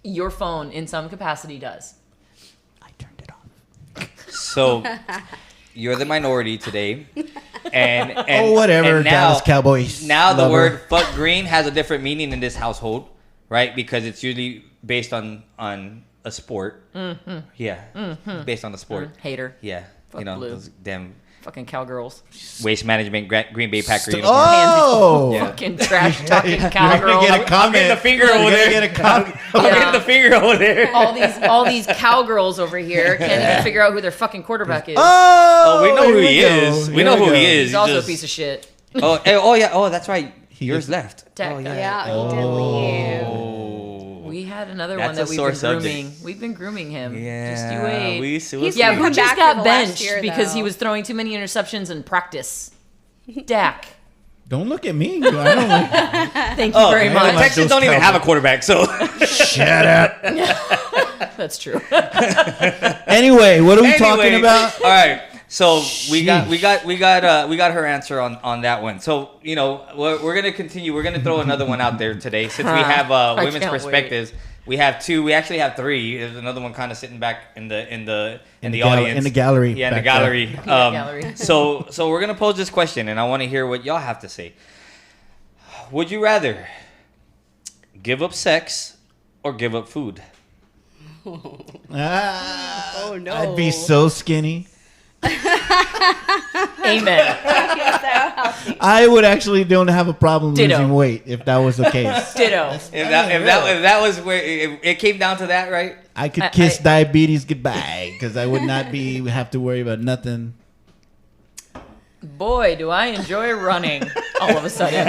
Your phone, in some capacity, does. I turned it off. So you're the minority today, and Oh, whatever, and Dallas Cowboys Now the lover. word "fuck green" has a different meaning in this household, right? Because it's usually based on a sport. Mm-hmm. Yeah, based on a sport. Hater. Yeah, Fuck you know blue. those damn Fucking cowgirls. Waste Management Green Bay Packer uniforms. Oh! Yeah. Fucking trash talking You're cowgirls. gonna get a comment. I'm getting the finger You're over gonna there. get a comment. I'm Yeah. getting the finger over there. all these cowgirls over here can't even figure out who their fucking quarterback is. Oh, We know here who he go. is. We Here know who go. he is. He's also just- a piece of shit. Oh, yeah. Oh, that's right. Yours left. Tech Oh, guy. Yeah, he did leave. Oh. We had another That's one a that we've sore been subject. grooming. We've been grooming him. Yeah. Just you wait. He's Yeah, Come who just back got for the last benched year, because he though. was throwing too many interceptions in practice? Dak. Don't look at me. I don't like. Thank you Oh, very the much. Texans don't even have a quarterback, so Shut up. That's true. Anyway, what are we talking Anyway, about? All right. So we Sheesh. got her answer on that one. So we're gonna continue. We're gonna throw another one out there today since we have I women's can't perspectives. We have two. We actually have three. There's another one kind of sitting back in the the audience, in the gallery. Yeah, in the back there. gallery. gallery. So we're gonna pose this question, and I want to hear what y'all have to say. Would you rather give up sex or give up food? Ah, Oh, no. I'd be so skinny. Amen. I would actually don't have a problem Ditto. losing weight if that was the case. Ditto. If that was where it came down to that, right? I could kiss diabetes goodbye because I would not have to worry about nothing. Boy, do I enjoy running all of a sudden.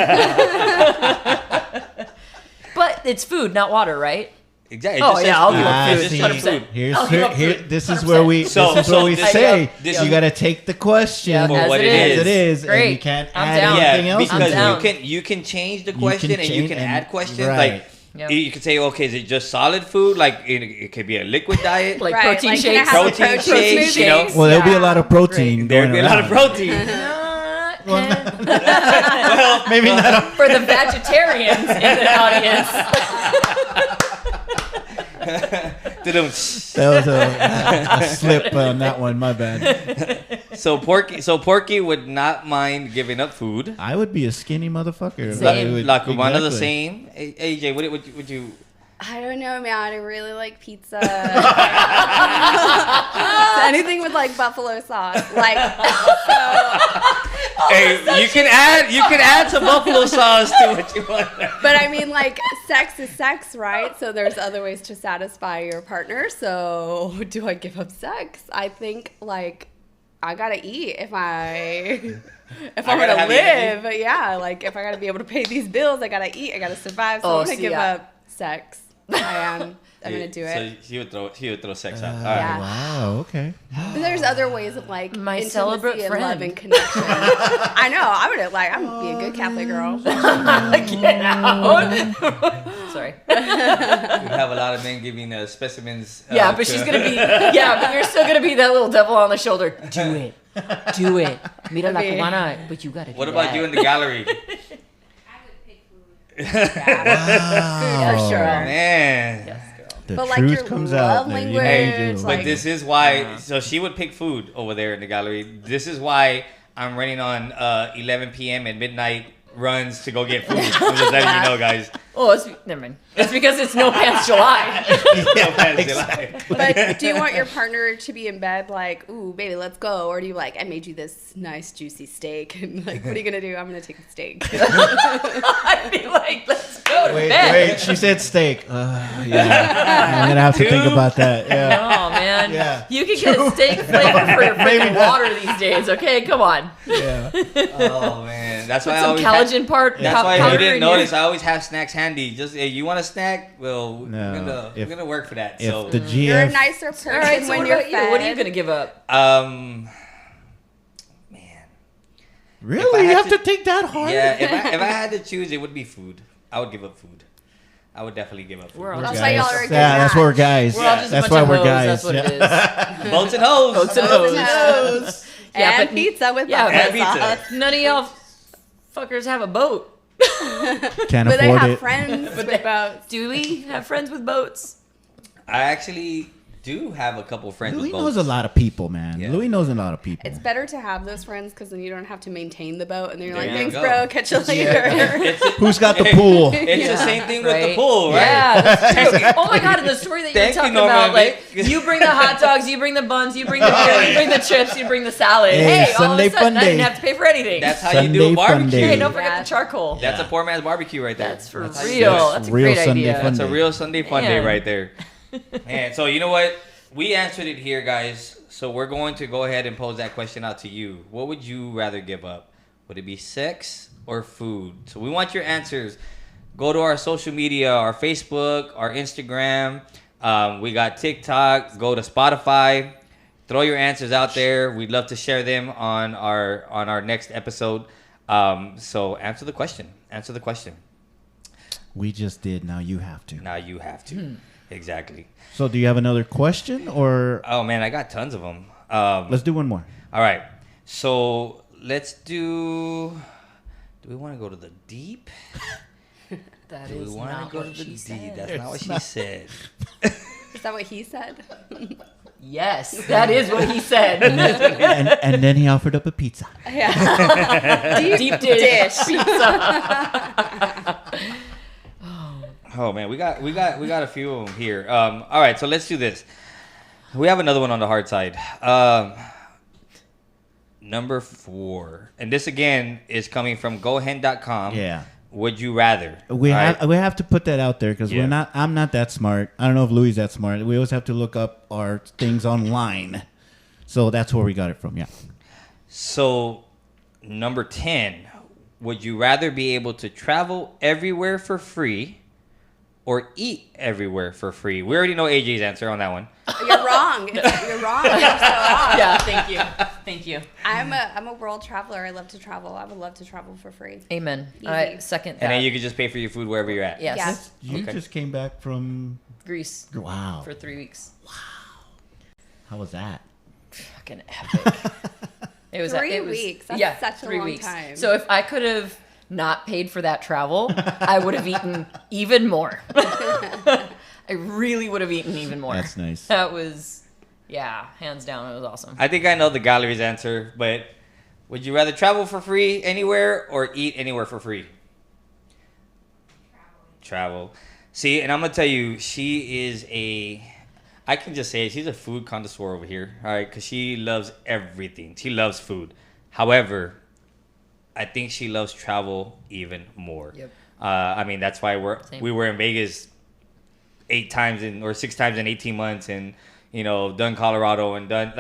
But it's food, not water, right? Exactly. Oh, yeah, I'll give up Ah, food. It's see, just 100%. here's I'll give up here, food. this is where we So- this is where we so this- say this- you got to take the question Yeah, For as what it it is. as it is, and Great. you can't I'm add down. anything Yeah, else. I'm because down. you can change the question and you change can and- add questions. right. Like Yep. you could say, okay, is it just solid food? Like it could be a liquid diet. Like Right, protein like, can I shakes. have a Protein shakes, you know. Well, there'll be a Yeah. lot of protein. There'd going be a lot of around. protein. Maybe not. For the vegetarians in the audience. That was a slip on that one. My bad. So Porky would not mind giving up food. I would be a skinny motherfucker. Same. La Cubana the Exactly. same. AJ, would you? I don't know, man. I really like pizza. So anything with like buffalo sauce, like Hey, you can add some buffalo sauce to what you want. But I mean, like, sex is sex, right? So there's other ways to satisfy your partner. So do I give up sex? I think, like, I gotta eat if I'm gotta gonna have live. Yeah, like if I gotta be able to pay these bills, I gotta eat. I gotta survive. So Oh, I'm gonna see, give yeah. up sex. I'm gonna do it. So he would throw sex out. All Yeah. right. Wow. Okay. But there's other ways of like My intimacy celibate and friend. love and connection. I know. I'm gonna be a good Catholic girl. Get out. Sorry. You have a lot of men giving specimens. Yeah, but she's gonna be. Yeah, but you're still gonna be that little devil on the shoulder. Do it. Do it. Mira la Okay. cubana, but you gotta. What do about that. you in the gallery? For Wow. sure. Man. The But, like, truth your comes love out. man. You language, know you do. like- But this is why. So she would pick food over there in the gallery. This is why I'm running on 11 p.m. and midnight runs to go get food. I'm just letting you know, guys. Oh, never mind. It's because it's No Pants July. But do you want your partner to be in bed like, ooh, baby, let's go? Or do you like, I made you this nice juicy steak and like, what are you gonna do? I'm gonna take a steak. I'd be like, let's go to Wait, bed. wait. She said steak. Yeah. I'm gonna have to think about that. Yeah. Oh man, Yeah. you can get a steak flavor for your Maybe freaking not. water these days. Okay, come on. Yeah. Oh man, that's why Put I some always. collagen part. That's why if powder you didn't in your- notice, I always have snacks handy. Just hey, you want a snack? Well, No. we're gonna work for that. If So the You're a GF nicer person All right, so when what you're about you? fed. What are you gonna give up? man, really, I you had have to to- think that hard. yeah. If I had to choose, it would be food. I would give up food. I would definitely give up. We're all That's just, why y'all are a good Yeah, that's why we're guys. we're all just That's a why bunch we're of hoes. guys. That's what it is. Boats and hoes. Boats and Boats and hoes. hoes. Yeah, and but- pizza with yeah, buffalo and pizza. sauce. None of y'all fuckers have a boat. Can't But they afford have it. friends with boats. Do we have friends with boats? I actually do have a couple friends Louis with knows boats. a lot of people, man. Yeah. Louis knows a lot of people. It's better to have those friends because then you don't have to maintain the boat, and then you're like, There you "Thanks, go. bro. Catch you later." It's a- Who's got the pool? It's the same thing with the Right? pool, right? Yeah, that's true. Oh my god, and the story that you were Thank you, talking Norma. about, like you bring the hot dogs, you bring the buns, you bring the beer, you bring the chips, you bring the salad. Hey, Hey, all Sunday of a sudden fun I didn't day. have to pay for anything. That's how you do Sunday a fun barbecue. day. Hey, don't forget Yeah. the charcoal. That's a poor man's barbecue right there. That's for how you do real. it. That's a Real great Sunday idea. fun That's a day. real Sunday fun day Man. right there. Man, so you know what? We answered it here, guys. So we're going to go ahead and pose that question out to you. What would you rather give up? Would it be sex or food? So we want your answers. Go to our social media, our Facebook, our Instagram. We got TikTok. Go to Spotify. Throw your answers out there. We'd love to share them on our next episode. So answer the question. Answer the question. We just did. Now you have to. Now you have to. Exactly. So, do you have another question, or Oh man, I got tons of them. let's do one more? All right, so let's do. Do we want to go to the deep? That Do we is want not to go to what the she deep? said. That's not what she said. Is that what he said? Yes, that is what he said. and then he offered up a pizza. Yeah. Deep dish pizza. Oh man, we got a few of them here. All right, so let's do this. We have another one on the hard side. Number 4, and this again is coming from GoHen.com. Yeah. Would you rather? We All have right? we have to put that out there because Yeah. we're not. I'm not that smart. I don't know if Louis is that smart. We always have to look up our things online. So that's where we got it from. Yeah. So, number 10, would you rather be able to travel everywhere for free or eat everywhere for free? We already know AJ's answer on that one. You're wrong. You're wrong. You're so off. Yeah, thank you. Thank you. I'm a world traveler. I love to travel. I would love to travel for free. Amen. Easy. I second that. And then you could just pay for your food wherever you're at. Yes. Yeah. You Okay. just came back from. Greece Wow. for 3 weeks. How was that? Fucking epic. It was 3 it was- weeks. That's such a 3 long weeks. time. So if I could have not paid for that travel, I would have eaten even more. I really would have eaten even more. That's nice. That was, yeah, hands down, it was awesome. I think I know the gallery's answer, but would you rather travel for free anywhere or eat anywhere for free? Travel. See, and I'm going to tell you, she is I can just say it, she's a food connoisseur over here, all right, because she loves everything. She loves food. However, I think she loves travel even more. Yep. I mean, that's why Same. we were in Vegas 6 times in 18 months, and done Colorado and done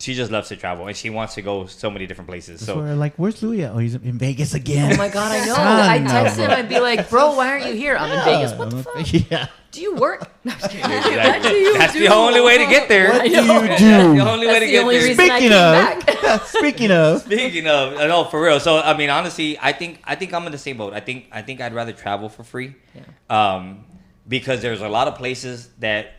she just loves to travel and she wants to go so many different places. So So we're like, where's Louis at? Oh, he's in Vegas again. Oh my God, I know. Son I'd of text a- him, I'd be like, bro, why aren't you here? I'm in Vegas. What the fuck? Yeah. Do you work? No, I'm just kidding. exactly. That's the only way to get there. What do know. you That's do? the only way That's to the get only there. reason I Speaking came of, back. speaking of, Speaking of, no, for real. So I mean, honestly, I think I'm in the same boat. I think I'd rather travel for free, because there's a lot of places that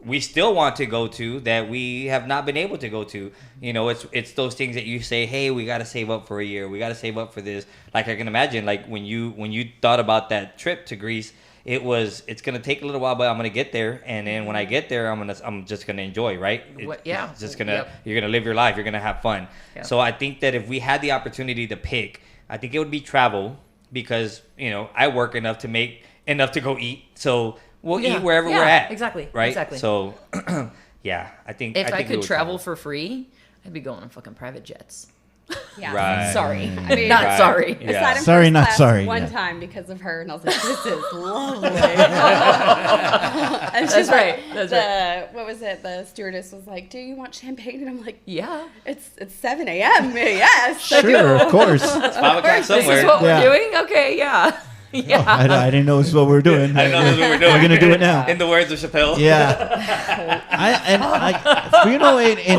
we still want to go to that we have not been able to go to. It's those things that you say, hey, we got to save up for a year. We got to save up for this. Like I can imagine, like when you thought about that trip to Greece, it's gonna take a little while, but I'm gonna get there, and then when I get there, I'm just gonna enjoy, right? Yeah. It's just gonna Yep. you're gonna live your life. You're gonna have fun. Yeah. So I think that if we had the opportunity to pick, I think it would be travel because I work enough to make enough to go eat. So we'll Yeah. eat wherever Yeah, we're at. exactly, Right. exactly. So yeah, I think If I think we could would travel for free, I'd be going on fucking private jets. Yeah. Right. Sorry. I mean, Not Right. sorry. Yeah. Sat in Sorry, first not class sorry, One yeah. time because of her, and I was like, "This is lovely." and That's she's like, right. That's right. What was it? The stewardess was like, "Do you want champagne?" And I'm like, Yeah. "It's 7 a.m. Yes, sure, of course. It's 5 o'clock This somewhere. is what Yeah. we're doing? Okay, yeah. Yeah. I didn't know this is what we're doing. I know that's what we're doing. We're gonna do it now. In the words of Chappelle. Yeah. In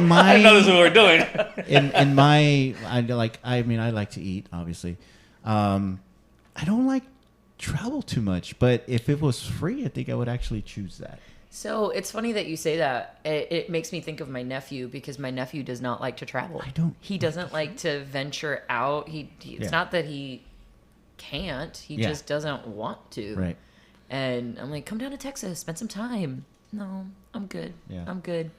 my I know this is what we're doing. in my I like to eat, obviously. I don't like travel too much. But if it was free, I think I would actually choose that. So it's funny that you say that. It makes me think of my nephew because my nephew does not like to travel. I don't. He doesn't like to venture out. It's not that he can't. He just doesn't want to. Right. And I'm like, come down to Texas, spend some time. No, I'm good. Yeah. I'm good.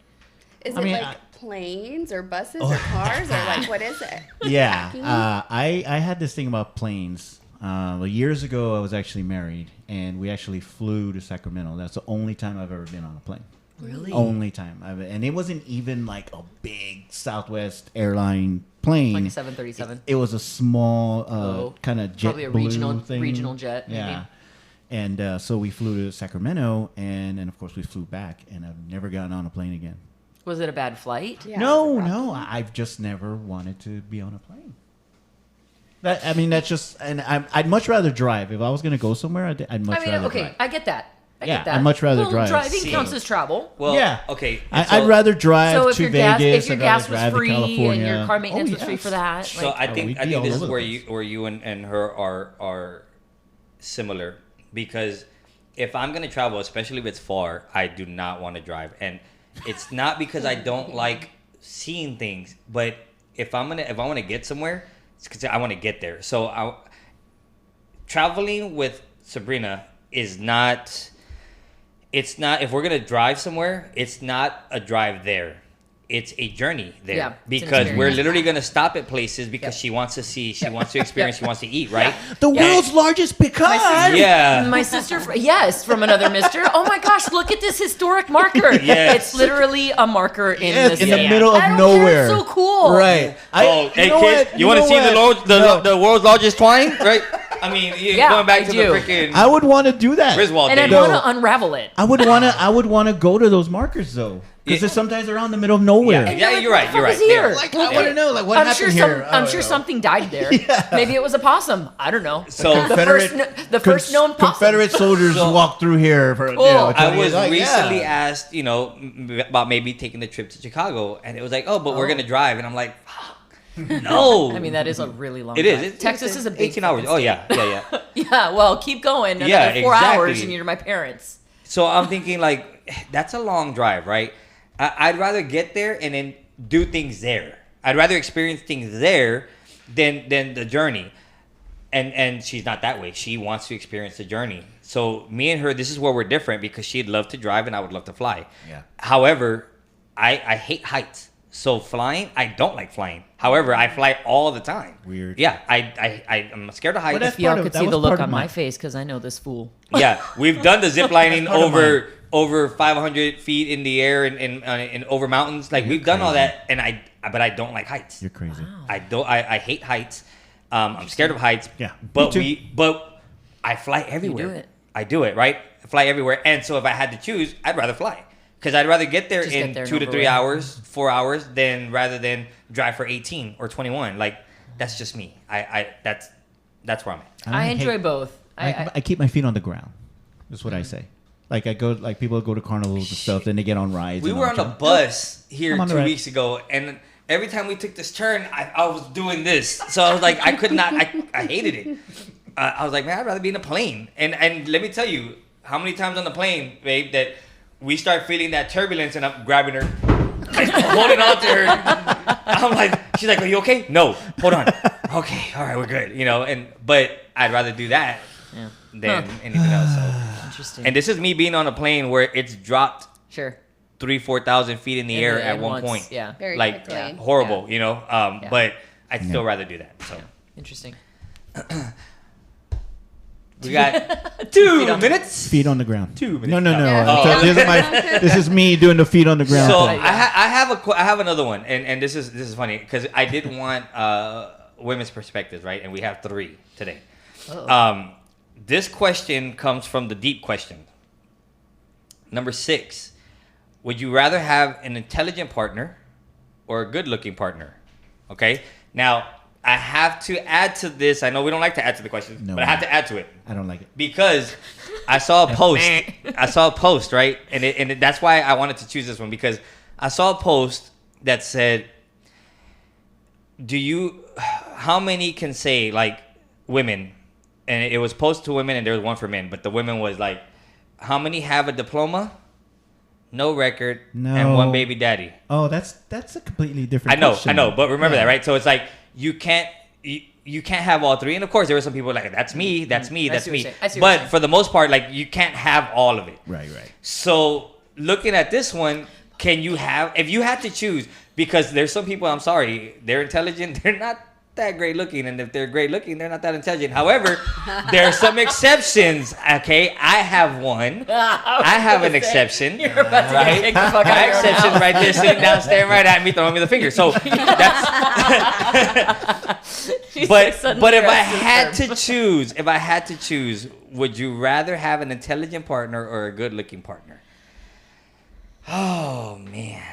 Is it like planes or buses or cars or like what is it? Yeah. I had this thing about planes. Years ago, I was actually married, and we actually flew to Sacramento. That's the only time I've ever been on a plane. Really? Only time. And it wasn't even like a big Southwest airline plane. Like a 737. It was a small kind of jet Probably a regional thing. regional jet. Maybe. Yeah. And so we flew to Sacramento, and of course we flew back, and I've never gotten on a plane again. Was it a bad flight? Yeah, No. I've just never wanted to be on a plane. That's just, and I'd much rather drive. If I was going to go somewhere, I'd much rather drive. I get that. I get that. I'd much rather drive. Driving counts as travel. Well, Yeah. okay. I'd rather drive So if to your gas, Vegas. if your I'd gas rather was drive to free and California. your car maintenance Oh, was free yes. for that, So like, I think we'd be all this is over the where place. you and her are similar, because if I'm gonna travel, especially if it's far, I do not want to drive, and it's not because I don't like seeing things, but if I want to get somewhere, it's because I want to get there. So traveling with Sabrina is not. It's not, if we're going to drive somewhere, it's not a drive there. It's a journey there. Yeah, it's an because experience. we're literally going to stop at places because she wants to see, she wants to experience, she wants to eat, right? The world's largest pecan. Yeah. My sister, from another mister. Oh my gosh, look at this historic marker. Yes. It's literally a marker in Yes, the in the sand. middle of I don't nowhere. Care, it's so cool. Right. Hey kid, you want to see the world's largest twine, right? I mean, you're going back to the freaking I would want to do that. Griswold And I'd days. want to unravel it. I would want to go to those markers though, because sometimes they're out in the middle of nowhere. Yeah, you're right. You're What right. the fuck is here? Yeah. Like, I want to know, like, what I'm happened sure here. I'm sure something died there. Maybe it was a possum. I don't know. So the first known possum. Confederate soldiers walked through here. For, Cool. I was recently asked, about maybe taking the trip to Chicago, and it was like, but we're gonna drive, and I'm like, fuck, no. I mean, that is a really long. It drive. is. Texas is a big 18 hours. fucking Oh yeah. Yeah, well, keep going. Another Yeah, 4 hours exactly. and you're my parents. So I'm thinking like, that's a long drive, right? I'd rather get there and then do things there. I'd rather experience things there than the journey. And she's not that way. She wants to experience the journey. So me and her, this is where we're different, because she'd love to drive and I would love to fly. Yeah. However, I hate heights. So flying, I don't like flying. However, I fly all the time. Weird. Yeah, I'm scared of heights. But that's Y'all part of- could that see was the look part of on my- my face because I know this fool. Yeah, we've done the zip lining part of over 500 feet in the air and over mountains. Like, we've done all that, but I don't like heights. You're crazy. I hate heights. I'm scared of heights. Yeah, but me too. but I fly everywhere. do it. I do it, right? I fly everywhere, and so if I had to choose, I'd rather fly. Because I'd rather get there Just in get there 2 to and 3 over with. hours, 4 hours, rather than drive for 18 or 21. Like, that's just me. That's where I'm at. I enjoy hate- both. I keep my feet on the ground. That's what I say. Like, people go to carnivals and stuff, then they get on rides. We and were all on a that. bus here I'm on the 2 ride. weeks ago, and every time we took this turn, I was doing this. So I was like, I could not. I hated it. I was like, man, I'd rather be in a plane. And let me tell you, how many times on the plane, babe, that we start feeling that turbulence, and I'm grabbing her, like, holding on to her. I'm like, she's like, are you okay? No, hold on. Okay, all right, we're good. But I'd rather do that than anything else. So. Interesting. And this is me being on a plane where it's dropped sure. 3,000-4,000 feet in the air at one once, point. Yeah. Very Like, quickly. horrible, Yeah. But I'd still rather do that. So Interesting. we got 2 minutes. Feet on the ground. 2 minutes. No. Yeah. So this is me doing the feet on the ground. So thing. I have another one, and this is funny because I didn't want women's perspectives, right? And we have 3 today. This question comes from the deep question. Number 6. Would you rather have an intelligent partner or a good-looking partner? Okay. Now, I have to add to this. I know we don't like to add to the question, No. but I have to add to it I don't like it. because I saw a post. I saw a post, right? And that's why I wanted to choose this one, because I saw a post that said, how many can say, like, women, and it was posted to women and there was one for men, but the women was like, how many have a diploma, no record, and one baby daddy? Oh, that's a completely different. I know, but remember that, right? So it's like you can't have all three, and of course there were some people like, that's me, that's me, that's me. But for the most part, like, you can't have all of it. Right. So looking at this one, can you have, if you had to choose, because there's some people, I'm sorry, they're intelligent, they're not that great looking, and if they're great looking, they're not that intelligent. However, there are some exceptions. Okay, I have one. I have an exception. You're about to get kicked the fuck out of here exception now. right there, sitting down, staring right at me, throwing me the finger. So that's. but if I had to choose, would you rather have an intelligent partner or a good-looking partner? Oh man.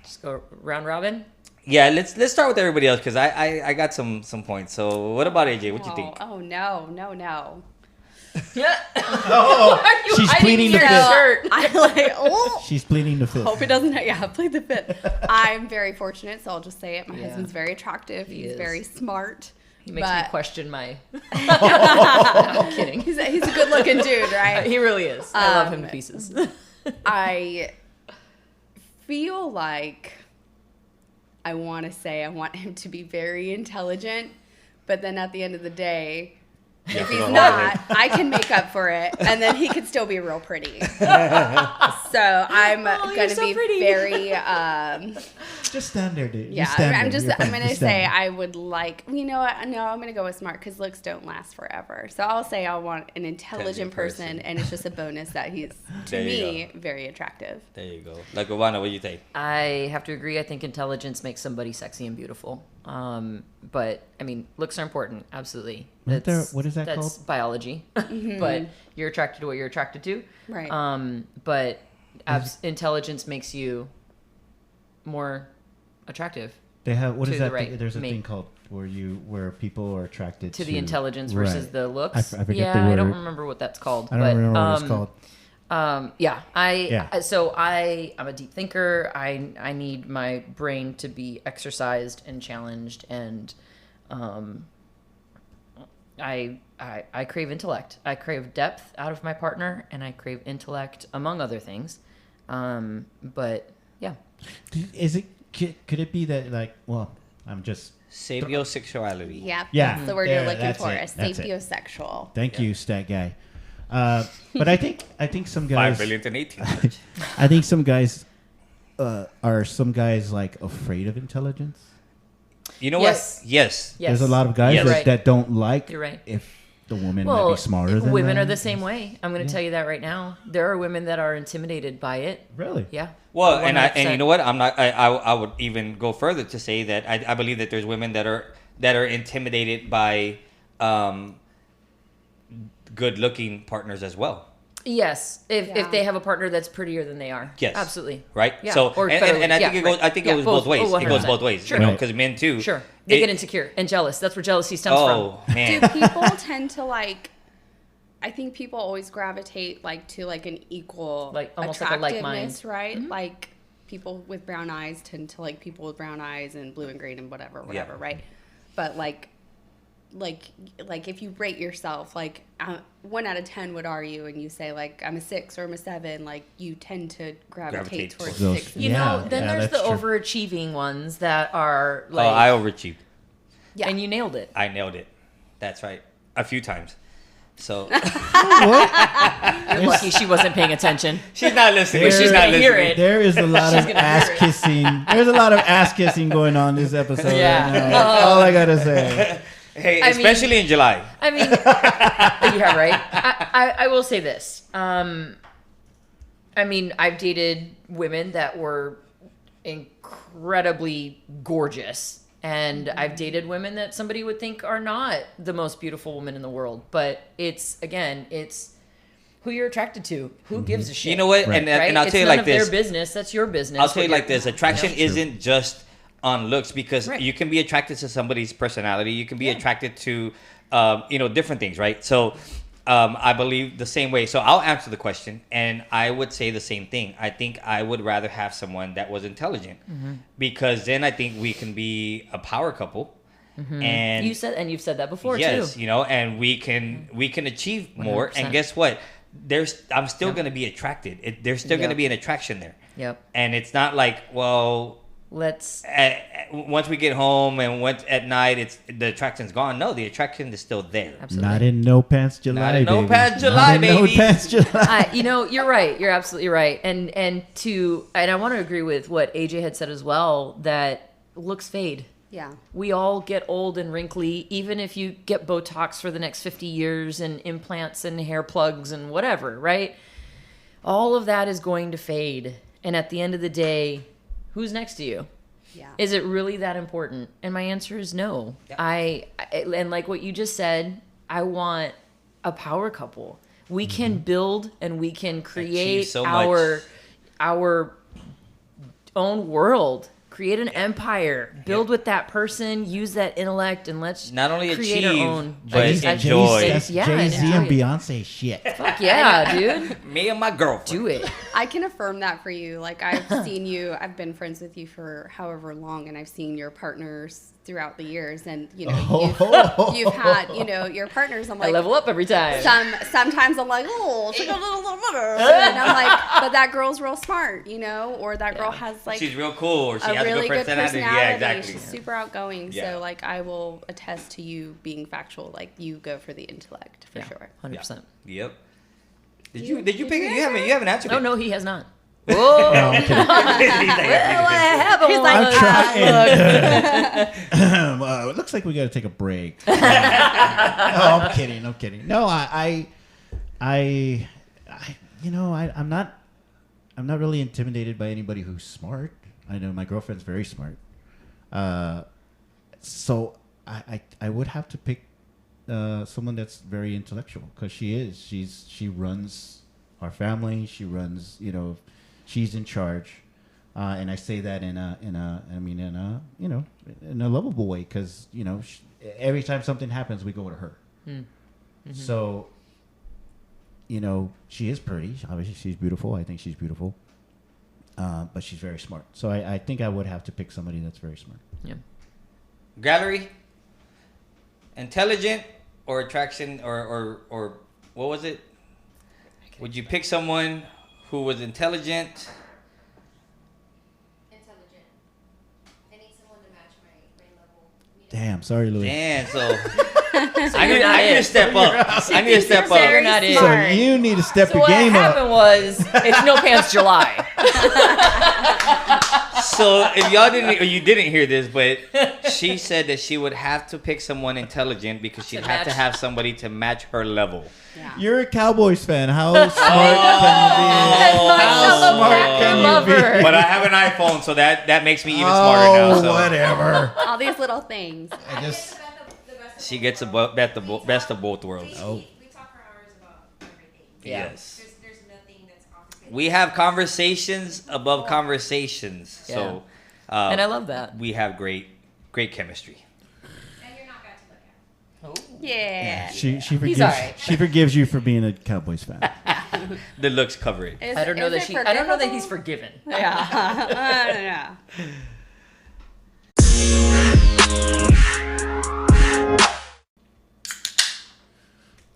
Just go round robin. Yeah, let's start with everybody else, because I got some points. So what about AJ? What you think? Oh no. Yeah. Oh, she's pleading the your fifth. shirt? I like. Oh. She's pleading the fifth. Hope it doesn't. Yeah, plead the fifth. I'm very fortunate, so I'll just say it. My Yeah. husband's very attractive. He He's is. very smart. He makes me but question my. I'm kidding. He's a good-looking dude, right? He really is. I love him to pieces. I feel like I want him to be very intelligent, but then at the end of the day, if he's not, I can make up for it, and then he could still be real pretty. So I'm going to so be pretty. very, Just stand there, dude. yeah. Just stand I'm there. just, You're I'm fine. going to Just stand say there. I would like, you know what? No, I'm going to go with smart, because looks don't last forever. So I'll say I want an intelligent person, and it's just a bonus that he's, to There you me, very attractive. There you go. Like, Cubana, what do you think? I have to agree. I think intelligence makes somebody sexy and beautiful. But I mean, looks are important. Absolutely. What is that that's called? biology. But you're attracted to what you're attracted to. Right. But intelligence makes you more attractive They have what to is the that? right There's a mate. thing called where people are attracted to the intelligence versus Right. the looks. I forget yeah, the word. I don't remember what that's called. I don't remember what it's called. So I'm a deep thinker. I need my brain to be exercised and challenged, and I crave intellect. I crave depth out of my partner, and I crave intellect among other things. But yeah, Is it? Could it be that I'm just. Sapiosexuality. Yep. Yeah. That's the word Yeah, you're looking that's for. it. A That's it. sapiosexual. Thank you, stat guy. But I think some guys. 5 billion and 18. I think some guys are like afraid of intelligence. You know Yes. what? Yes. yes. There's a lot of guys Yes. that, Right. that don't like You're right. if the woman might be smarter than women them. are the same way. I'm going to tell you that right now. There are women that are intimidated by it. Really? Yeah. Well, and 100%. you know what? I would even go further to say that I believe that there's women that are intimidated by good-looking partners as well. Yes, if Yeah. they have a partner that's prettier than they are. Yes. Absolutely. Right. Yeah. So Or and better- I think yeah, it goes. right. I think Yeah, it goes both ways. Oh, It goes 100%. both ways. Sure. You know, because men too. Sure. They get insecure and jealous. That's where jealousy stems Oh from. man. Do people tend to like? I think people always gravitate to an equal Like, almost like a like mind. attractiveness, right? Like people with brown eyes tend to like people with brown eyes and blue and green and whatever, Yeah. right? But like if you rate yourself 1 out of 10 would are you, and you say like I'm a 6 or I'm a 7, like you tend to gravitate towards towards 6. You Yeah, know, then there's the that's true. overachieving ones that are Oh, like, I overachieved. Yeah. and you nailed it. I nailed it. That's right. A few times. So You're lucky she wasn't paying attention. she's not listening. There- She's not gonna hear listening. it. There is a lot of gonna hear ass it. kissing. There's a lot of ass kissing going on this episode. Yeah. Right now. That's all I gotta say. Hey, I mean- especially in July. I mean, yeah, right. I will say this. I mean, I've dated women that were incredibly gorgeous, and I've dated women that somebody would think are not the most beautiful woman in the world. But it's who you're attracted to. Who gives a shit? You know what? Right. And I'll It's tell you none like of this. their business. That's your business. I'll tell you What like this. you're- Attraction That's true. isn't just on looks, because Right. you can be attracted to somebody's personality. You can be attracted to, different things, right? So I believe the same way. So I'll answer the question, and I would say the same thing. I think I would rather have someone that was intelligent, because then I think we can be a power couple. And you've said that before yes, too. you know, and we can achieve more. 100%. And guess what? I'm still going to be attracted. There's still going to be an attraction there. Yep. And it's not like, well, once we get home and once at night, the attraction's gone. No, the attraction is still there. Absolutely. Not in No Pants July, Not in No baby. Pants July, Not in baby. No Pants July. You're right. You're absolutely right. And I want to agree with what AJ had said as well, that looks fade. Yeah. We all get old and wrinkly, even if you get Botox for the next 50 years and implants and hair plugs and whatever, right? All of that is going to fade. And at the end of the day, who's next to you? Yeah. Is it really that important? And my answer is no. Yeah. And like what you just said, I want a power couple. We can build and we can create so our own world. Create an empire. Build with that person. Use that intellect, and let's not only create achieve, our own. but enjoy. That's Yeah, Jay-Z enjoy and it. Beyonce shit. Fuck yeah, dude. Me and my girlfriend. Do it. I can affirm that for you. Like, I've seen you, I've been friends with you for however long, and I've seen your partners throughout the years. And, you know, you've had, you know, your partners. I'm I like, level up every time. sometimes I'm like, oh, she got a little better. And I'm like, but that girl's real smart, you know, or that girl has like She's real cool, or she has really a good personality. Yeah, exactly. She's super outgoing. Yeah. So, like, I will attest to you being factual. Like, you go for the intellect for sure. 100%. Yep. Did you pick it? You haven't answered No, it. no, he has not. Whoa. No, I'm kidding. Well, what happened He's was- like, I'm trying. It looks like we got to take a break. Oh, I'm kidding. No, I'm not really intimidated by anybody who's smart. I know my girlfriend's very smart. So I would have to pick someone that's very intellectual, because she is. She runs our family. She runs, she's in charge. And I say that in a lovable way, because, every time something happens, we go to her. Mm-hmm. So, she is pretty. Obviously, she's beautiful. I think she's beautiful. But she's very smart. So I think I would have to pick somebody that's very smart. Yeah. Gallery, intelligent or attraction, or what was it? Would you pick someone who was intelligent? Intelligent. I need someone to match my level. Damn, sorry, Louis. Damn, so you're I not need to it. step up. I need to step So you're up. not it. So you need to step So your what game happened up. was, it's No Pants July. So if y'all didn't, or you didn't hear this, but she said that she would have to pick someone intelligent because she'd To have to match. have somebody to match her level. Yeah. You're a Cowboys fan. How smart can you be? How smart can you be? But I have an iPhone, so that makes me even smarter now. So Whatever. All these little things. I just. she gets the best of both worlds. Oh. We talk for hours about everything. Yeah. Yes. There's nothing that's off the table. We have conversations above conversations. So And I love that. we have great chemistry. And you're not bad to look at. Yeah. She forgives alright. she forgives you for being a Cowboys fan. The looks cover it. I don't know that he's forgiven. Yeah. I don't know.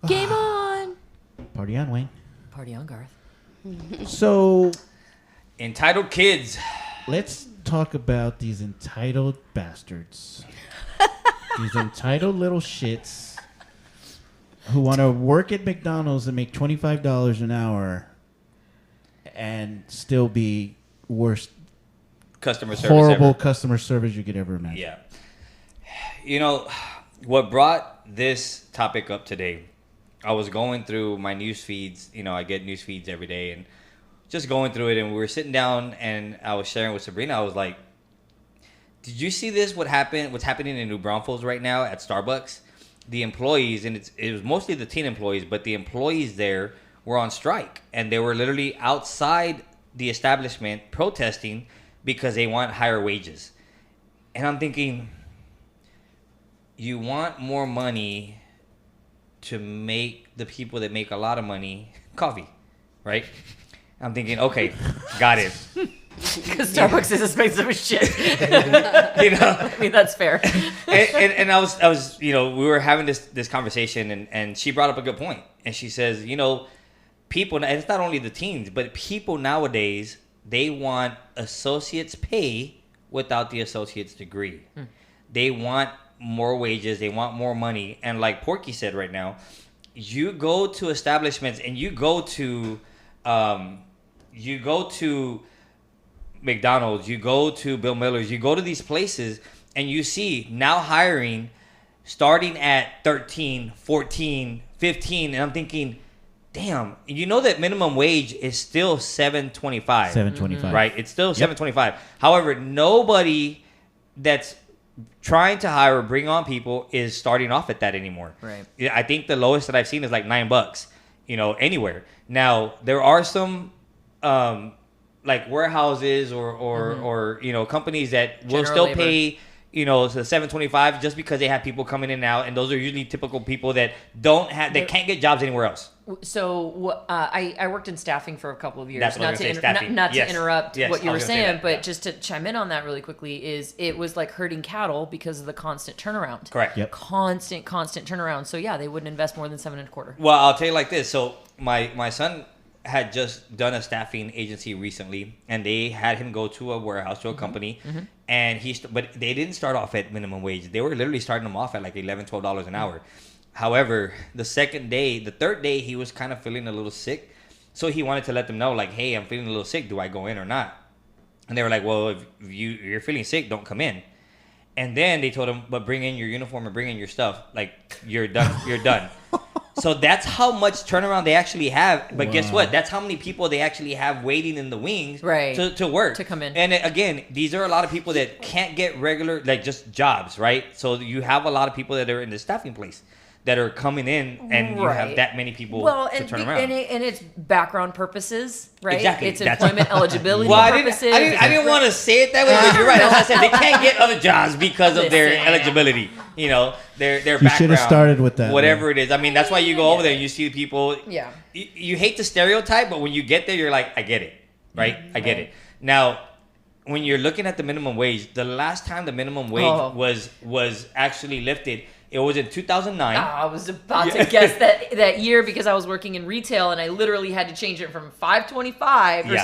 Game on. Party on, Wayne. Party on, Garth. So Entitled kids. let's talk about these entitled bastards. These entitled little shits who want to work at McDonald's and make $25 an hour and still be worst, Customer service horrible ever. customer service you could ever imagine. Yeah. What brought this topic up today, I was going through my news feeds. I get news feeds every day, and just going through it, and we were sitting down, and I was sharing with Sabrina. I was like, did you see this? What's happening in New Braunfels right now at Starbucks? The employees, and it was mostly the teen employees, but the employees there were on strike, and they were literally outside the establishment protesting because they want higher wages. And I'm thinking, you want more money to make the people that make a lot of money coffee, right? I'm thinking, okay, got it. Because Starbucks is expensive as shit. You know, I mean, that's fair. and I was, we were having this conversation, and she brought up a good point, and she says, people, and it's not only the teens, but people nowadays, they want associates pay without the associate's degree. They want more wages, they want more money, and like Porky said right now, you go to establishments and you go to McDonald's, you go to Bill Miller's, you go to these places and you see now hiring starting at 13, 14, 15, and I'm thinking, damn, you know that minimum wage is still $7.25. $7.25. Right? It's still $7.25. However, nobody that's trying to hire or bring on people is starting off at that anymore. Right. I think the lowest that I've seen is like $9, anywhere. Now, there are some like warehouses or companies that will General still labor. pay the $7.25 just because they have people coming in and out, and those are usually typical people that can't get jobs anywhere else. So I worked in staffing for a couple of years. That's what I was gonna say, staffing. Not Yes. to interrupt Yes, what you I were was gonna say saying, that, but yeah. just to chime in on that really quickly, it was like herding cattle because of the constant turnaround. Correct. Yep. Constant turnaround. So yeah, they wouldn't invest more than $7.25. Well, I'll tell you like this. So my son had just done a staffing agency recently, and they had him go to a warehouse, to a company, and but they didn't start off at minimum wage. They were literally starting them off at like $11, $12 an hour. However, the third day, he was kind of feeling a little sick, so he wanted to let them know, like, hey, I'm feeling a little sick. Do I go in or not? And they were like, well, if you're feeling sick, don't come in. And then they told him, but bring in your uniform and bring in your stuff. Like, you're done. You're done. So that's how much turnaround they actually have. But guess what? That's how many people they actually have waiting in the wings to work. To come in. And again, these are a lot of people that can't get regular, like just jobs, right? So you have a lot of people that are in the staffing place that are coming in, and you have that many people to turn around. And it's background purposes, right? Exactly. It's employment eligibility Well, purposes. I didn't want to say it that way, but you're right. As I said, they can't get other jobs because of their eligibility. Their background. You should have started with that. Whatever it is. I mean, that's why you go over there and you see people. Yeah. You hate the stereotype, but when you get there, you're like, I get it, right? I get it. Now, when you're looking at the minimum wage, the last time the minimum wage was actually lifted, it was in 2009. I was about to guess that year because I was working in retail and I literally had to change it from $5.25 or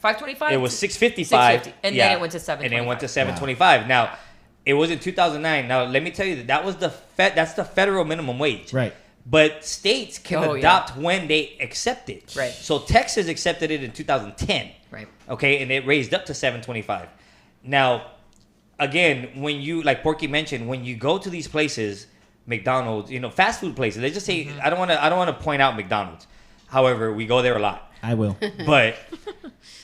$5.25. It was $6.55, $6.50, and then it went to $7.25. And then it went to $7.25. Now, it was in 2009. Now, let me tell you that was that's the federal minimum wage. Right. But states can adopt when they accept it. Right. So Texas accepted it in 2010. Right. Okay, and it raised up to $7.25. Now, again, when you, like Porky mentioned, when you go to these places, McDonald's, fast food places, let's just say, I don't want to point out McDonald's. However, we go there a lot. I will. But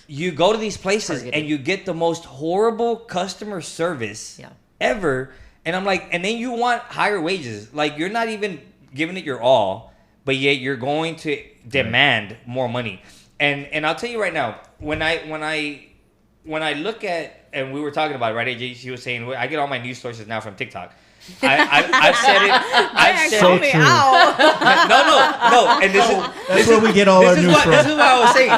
you go to these places and you get the most horrible customer service ever. And I'm like, and then you want higher wages. Like, you're not even giving it your all, but yet you're going to demand more money. And I'll tell you right now, when I look at, and we were talking about it, right, AJ? She was saying, I get all my news sources now from TikTok. I've said it. I've said so it. true. No. And That's where we get all our news from. This is what I was saying.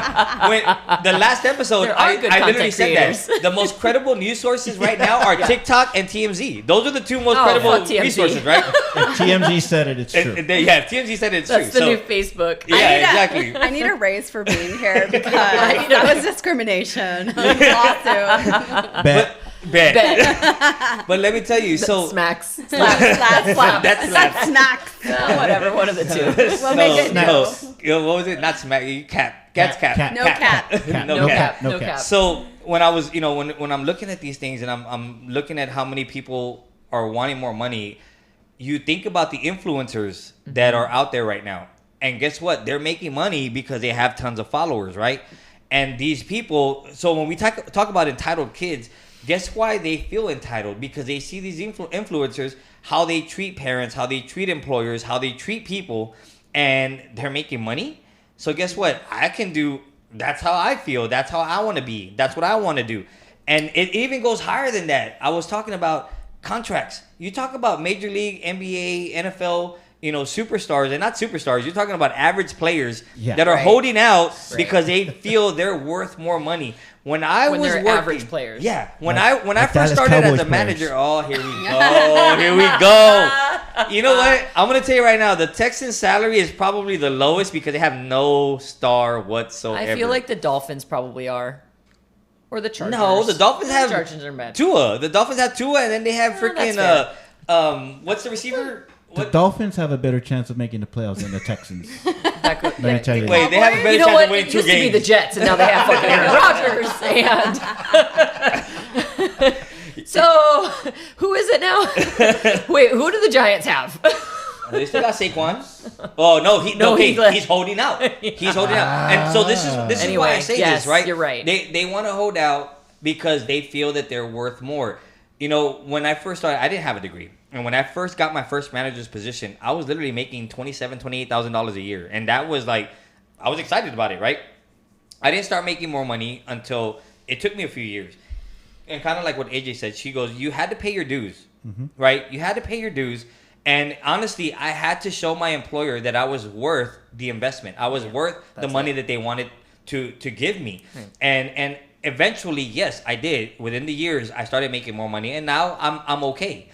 When the last episode, There are good I literally content said creators. that the most credible news sources right now are TikTok and TMZ. Those are the two most credible fuck TMZ. resources, right? If TMZ said it, it's true. If TMZ said it's That's true. the new Facebook. Yeah, exactly. I need a raise for being here because that was discrimination. Lawsuit. Bet. But let me tell you, so Smacks. Slap. that's slaps. Snacks. Whatever, one of the two. We'll make it no. new. What was it? Not smack. Cat's cap. No cap. No cap. No cap. So when I was, when I'm looking at these things and I'm looking at how many people are wanting more money, you think about the influencers that are out there right now. And guess what? They're making money because they have tons of followers, right? And these people, so when we talk about entitled kids, guess why they feel entitled? Because they see these influencers, how they treat parents, how they treat employers, how they treat people, and they're making money. So guess what? I can do, that's how I feel. That's how I want to be. That's what I want to do. And it even goes higher than that. I was talking about contracts. You talk about Major League, NBA, NFL, superstars, and not superstars. You're talking about average players Yeah. that are Right. holding out because they feel they're worth more money. When When was they're working, average players. Yeah. When Like I first Dallas started as Cowboys a manager, players. oh, here we go. Here we go. You know what? I'm going to tell you right now, the Texans' salary is probably the lowest because they have no star whatsoever. I feel like the Dolphins probably are. Or the Chargers. No, the Dolphins have The Chargers are bad. Tua. The Dolphins have Tua, and then they have Oh, that's freaking what's the receiver? The Dolphins have a better chance of making the playoffs than the Texans. That could- Let me tell you. Wait, that. they have a better You know chance what? of winning It 2 used to be games. the Jets, and now they have fucking Aaron Rodgers. And so, who is it now? Wait, who do the Giants have? They still got Saquon. Oh no, he's holding out. He's holding out. And so this is why Anyway, I say yes, this, right? you're right. They want to hold out because they feel that they're worth more. When I first started, I didn't have a degree. And when I first got my first manager's position, I was literally making $28,000 a year. And that was like, I was excited about it, right? I didn't start making more money until it took me a few years. And kind of like what AJ said, she goes, you had to pay your dues, right? You had to pay your dues. And honestly, I had to show my employer that I was worth the investment. I was worth the money that they wanted to give me. And eventually, yes, I did. Within the years, I started making more money, and now I'm okay.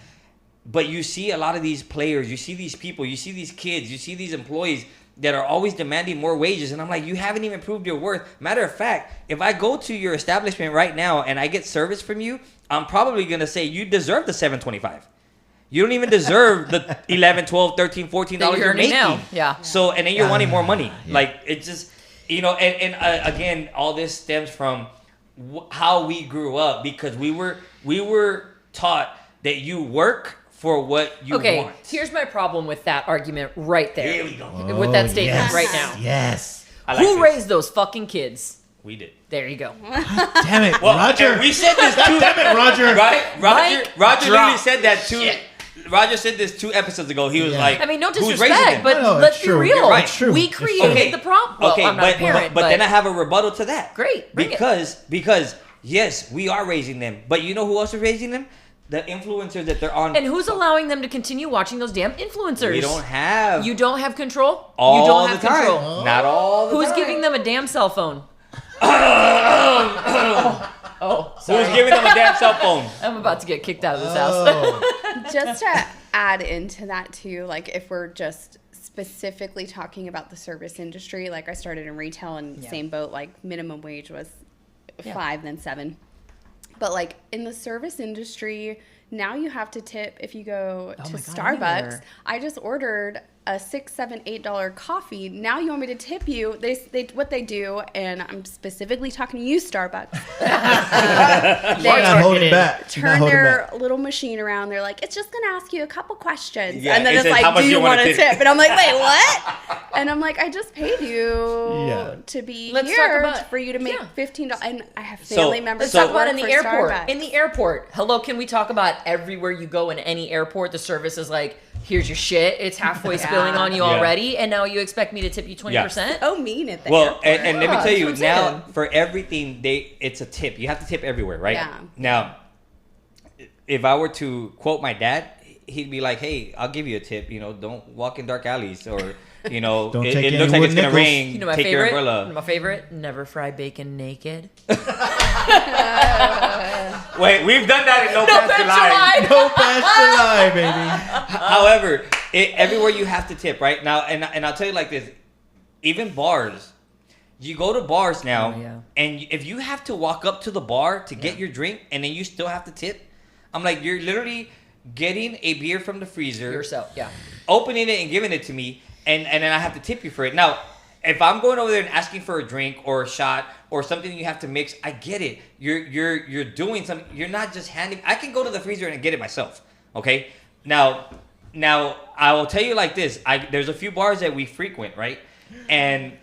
But you see a lot of these players, you see these people, you see these kids, you see these employees that are always demanding more wages. And I'm like, you haven't even proved your worth. Matter of fact, if I go to your establishment right now and I get service from you, I'm probably going to say you deserve the $7.25. You don't even deserve the $11, $12, $13, $14 That you're you're earning making. now. Yeah. So, and then you're wanting more money. Like, it's just, and again, all this stems from how we grew up, because we were taught that you work for what you want. Here's my problem with that argument right there. Here we go. With that statement yes, right now. Yes. I like Who this. raised those fucking kids? We did. There you go. Damn it, Well, Roger. and we said this too. Damn it, Roger. Right? Mike Roger drop. literally said that too. Roger said this 2 episodes ago. He was like, I mean, no "Who's raising disrespect, them?" but No, let's it's be true. real. You're right. It's true. We It's created Okay. the problem. Well, Okay, I'm not a parent, but then I have a rebuttal to that. Great, bring it. Because yes, we are raising them. But you know who else is raising them? The influencers that they're on. And who's allowing them to continue watching those damn influencers? We don't have You don't have control? all you don't have the time. control. Not all the Who's time. giving them a damn cell phone? Who's giving them a damn cell phone? I'm about to get kicked out of this house. Oh. Just to add into that too, like if we're just specifically talking about the service industry, like I started in retail and same boat, like minimum wage was 5 then 7. But like in the service industry, now you have to tip if you go to my God, Starbucks. anywhere. I just ordered a $6, $7, $8 coffee. Now you want me to tip you? They what they do, and I'm specifically talking to you, Starbucks. You're not holding back. You're not Turn holding their back. little machine around. They're like, it's just gonna ask you a couple questions, Yeah, and then it it's says, "How like, much do do you you wanna want to tip?" tip? And I'm like, wait, what? And I'm like, I just paid you Yeah. to be Let's talk here about- for you to make yeah. $15. And I have So- family members. Let's So- talk about in that the work for airport. Starbucks. In the airport. Hello, can we talk about everywhere you go in any airport, the service is like, here's your shit. It's halfway spilling on you Yeah. already, and now you expect me to tip you 20%? Oh, mean at the Well, airport. and let me Yeah, tell you that's what I'm now, saying. for everything, it's a tip. You have to tip everywhere, right? Yeah. Now, if I were to quote my dad, he'd be like, "Hey, I'll give you a tip. Don't walk in dark alleys, or Don't it, take it any looks like wooden it's gonna nickels." rain. You know my Take favorite? your umbrella." My favorite? Never fry bacon naked. Wait, we've done that in No Pants July. No past July, baby. However, everywhere you have to tip, right? Now, and I'll tell you like this, even bars. You go to bars now, Oh, yeah. and if you have to walk up to the bar to get your drink, and then you still have to tip, I'm like, you're literally getting a beer from the freezer, Yourself, yeah. opening it and giving it to me, and then I have to tip you for it. Now, if I'm going over there and asking for a drink or a shot or something you have to mix, I get it. You're doing something. You're not just handing. I can go to the freezer and get it myself. Okay. Now I will tell you like this. There's a few bars that we frequent, right? And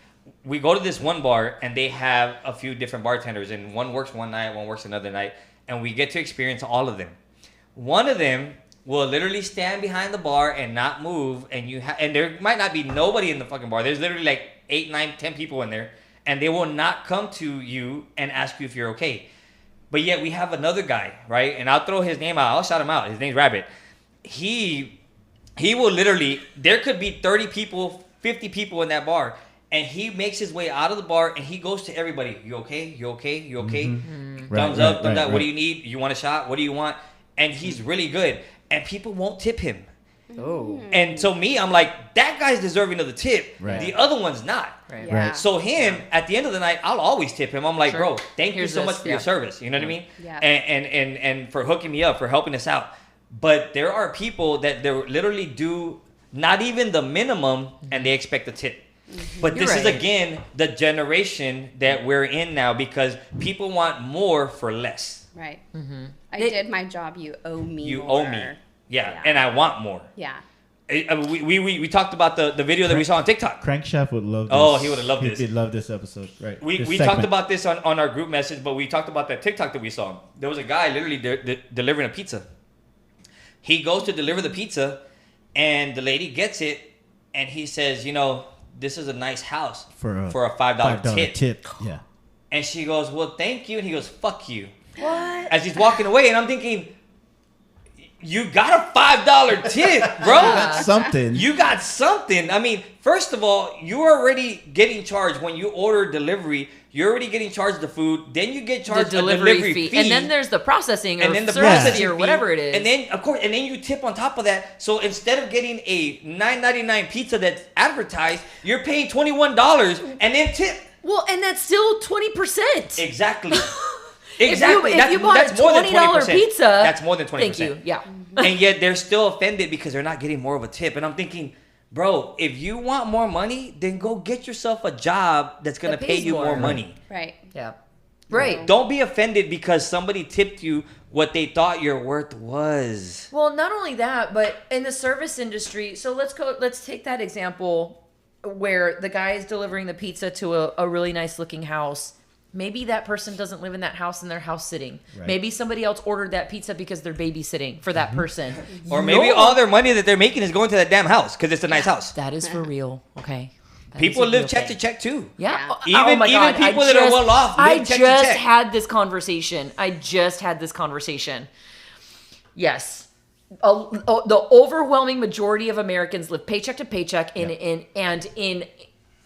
we go to this one bar and they have a few different bartenders, and one works one night, one works another night, and we get to experience all of them. One of them will literally stand behind the bar and not move, and and there might not be nobody in the fucking bar. There's literally like 8, 9, 10 people in there, and they will not come to you and ask you if you're okay. But yet we have another guy, right? And I'll throw his name out. I'll shout him out. His name's Rabbit. He He will literally, there could be 30 people, 50 people in that bar, and he makes his way out of the bar and he goes to everybody. You okay? You okay? You okay? Thumbs up, thumbs down. What do you need? You want a shot? What do you want? And he's really good. And people won't tip him. Oh. And so I'm like, that guy's deserving of the tip. Right. The other one's not. Right. Yeah. So at the end of the night, I'll always tip him. I'm like, Sure. bro, thank you Here's so this, much for your yeah. service. You know what I mean? Yeah. And for hooking me up, for helping us out. But there are people that they literally do not even the minimum and they expect a tip. But You're this is right. again the generation that we're in now because people want more for less. Right. I They- did my job. You owe me. You more. owe me. Yeah. And I want more. Yeah. We talked about the video that we saw on TikTok. Crankshaft would love this. Oh, he would have loved this. He'd love this episode. Right. We This talked segment. about this on our group message, but we talked about that TikTok that we saw. There was a guy literally delivering a pizza. He goes to deliver the pizza, and the lady gets it, and he says, this is a nice house for a $5 tip. Yeah. And she goes, well, thank you. And he goes, fuck you. What? As he's walking away, and I'm thinking, you got a $5 tip, bro. That's something. You got something. I mean, first of all, you're already getting charged when you order delivery. You're already getting charged the food. Then you get charged The a delivery delivery fee. and then there's the processing and or then the service processing fee or fee, whatever it is. And then, of course, and then you tip on top of that. So instead of getting a $9.99 pizza that's advertised, you're paying $21 and then tip. well, and that's still 20%. Exactly. If you bought a that's more than $20 20%. pizza, That's more than 20%. Thank you. Yeah. And yet they're still offended because they're not getting more of a tip. And I'm thinking, bro, if you want more money, then go get yourself a job that's going to That pay pays you more. more money. Right. Yeah. Right. Don't be offended because somebody tipped you what they thought your worth was. Well, not only that, but in the service industry, so let's take that example where the guy is delivering the pizza to a really nice looking house. Maybe that person doesn't live in that house and they're house sitting. Right. Maybe somebody else ordered that pizza because they're babysitting for that person. Or maybe all their money that they're making is going to that damn house because it's a nice house. That is for real. Okay. That People is a live real check thing. to check too. Yeah. Yeah. Oh my Even God. people that are well off live I check to just check. had this conversation. Yes. The overwhelming majority of Americans live paycheck to paycheck in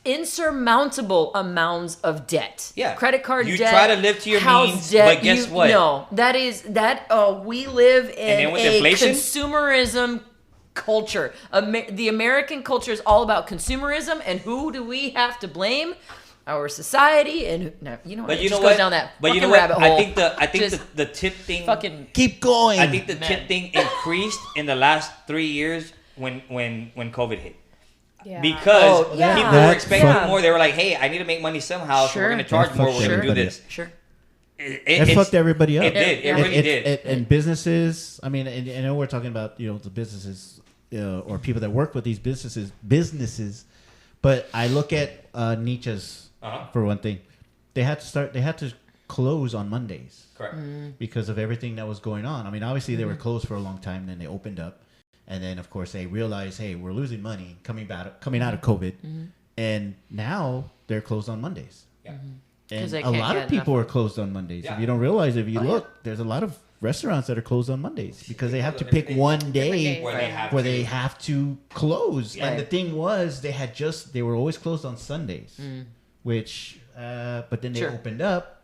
insurmountable amounts of debt. Yeah. Credit card You debt. try to live to your house means, debt, but guess what? No, we live in then with a inflation? consumerism culture. The American culture is all about consumerism, and who do we have to blame? Our society, and But it you just know goes what? down that But you fucking know what? rabbit hole. I think Just the tip thing. fucking Keep going. I think the Man. tip thing increased in the last 3 years when COVID hit. Yeah. Because Oh, yeah. people were That's expecting fuck- more. They were like, "Hey, I need to make money somehow, so Sure. we're going to charge That more. fucked We're going to do everybody this." sure. It fucked everybody up. It did. It Yeah. really did. And businesses. I mean, and I know we're talking about the businesses or people that work with these businesses. But I look at Nietzsche's for one thing. They had to close on Mondays. Correct. Because of everything that was going on. I mean, obviously they were closed for a long time, then they opened up, and then of course they realized, hey, we're losing money coming out of COVID, and now they're closed on Mondays. Yeah. 'Cause And they a can't lot get of people enough are closed on Mondays. Yeah. If you don't realize, if you Oh, look, there's a lot of restaurants that are closed on Mondays because they have to pick one day days. Where they they have to close. Right. And the thing was, they were always closed on Sundays, which but then they Sure. opened up.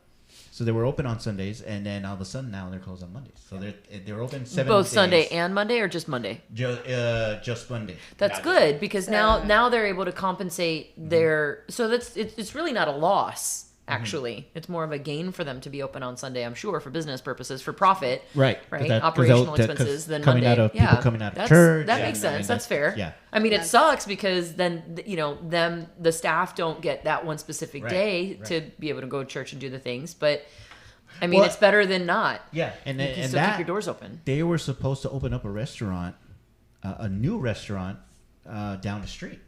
So they were open on Sundays, and then all of a sudden now they're closed on Mondays. So they're open 7 Both days. Sunday and Monday, or just Monday? Just Monday. That's good because now they're able to compensate their. So it's really not a loss. Actually, it's more of a gain for them to be open on Sunday. I'm sure for business purposes, for profit. Right. Right. 'Cause Operational 'cause expenses than coming Monday. out of people coming out of That's- church. That Yeah, makes I mean, sense. That's fair. Yeah. I mean, it That's- sucks because then the staff don't get that one specific Right, day right. to be able to go to church and do the things. But I mean, Well, it's better than not. Yeah, and You can and still keep that your doors open. they were supposed to open up a restaurant, a new restaurant down the street.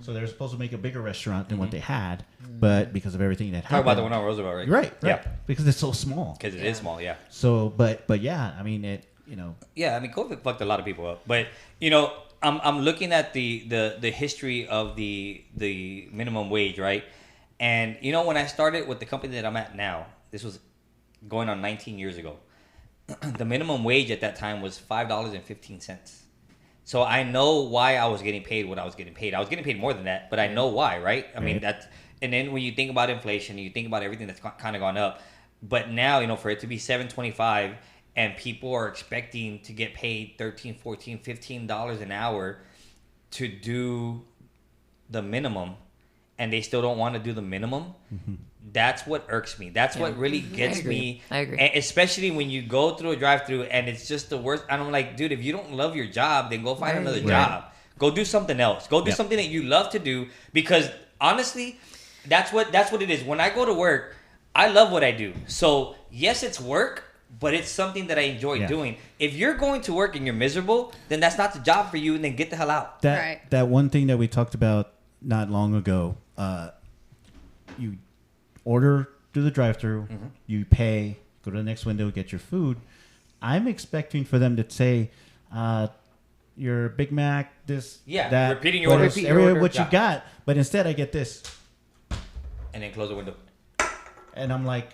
So they were supposed to make a bigger restaurant than what they had, but because of everything that Talk happened, about the one on Roosevelt, right? right? Yeah. Because it's so small. Because it is small. Yeah. So, but yeah, I mean it. Yeah, I mean, COVID fucked a lot of people up. But I'm looking at the history of the minimum wage, right? And when I started with the company that I'm at now, this was going on 19 years ago. The minimum wage at that time was $5.15. So I know why I was getting paid what I was getting paid. I was getting paid more than that, but I know why, right? I mean, that's, and then when you think about inflation, you think about everything that's kind of gone up. But now, you know, for it to be $7.25 and people are expecting to get paid $13, $14, $15 an hour to do the minimum, and they still don't want to do the minimum. That's what irks me. That's what really gets me. I agree. And especially when you go through a drive-through and it's just the worst. And I'm like, dude, if you don't love your job, then go find another job. Go do something else. Go do something that you love to do. Because honestly, that's what it is. When I go to work, I love what I do. So yes, it's work, but it's something that I enjoy doing. If you're going to work and you're miserable, then that's not the job for you, and then get the hell out. That one thing that we talked about not long ago, you order through the drive-thru, you pay, go to the next window, get your food. I'm expecting for them to say, your Big Mac, this, that. Repeating your order. What you got. But instead I get this. And then close the window. And I'm like,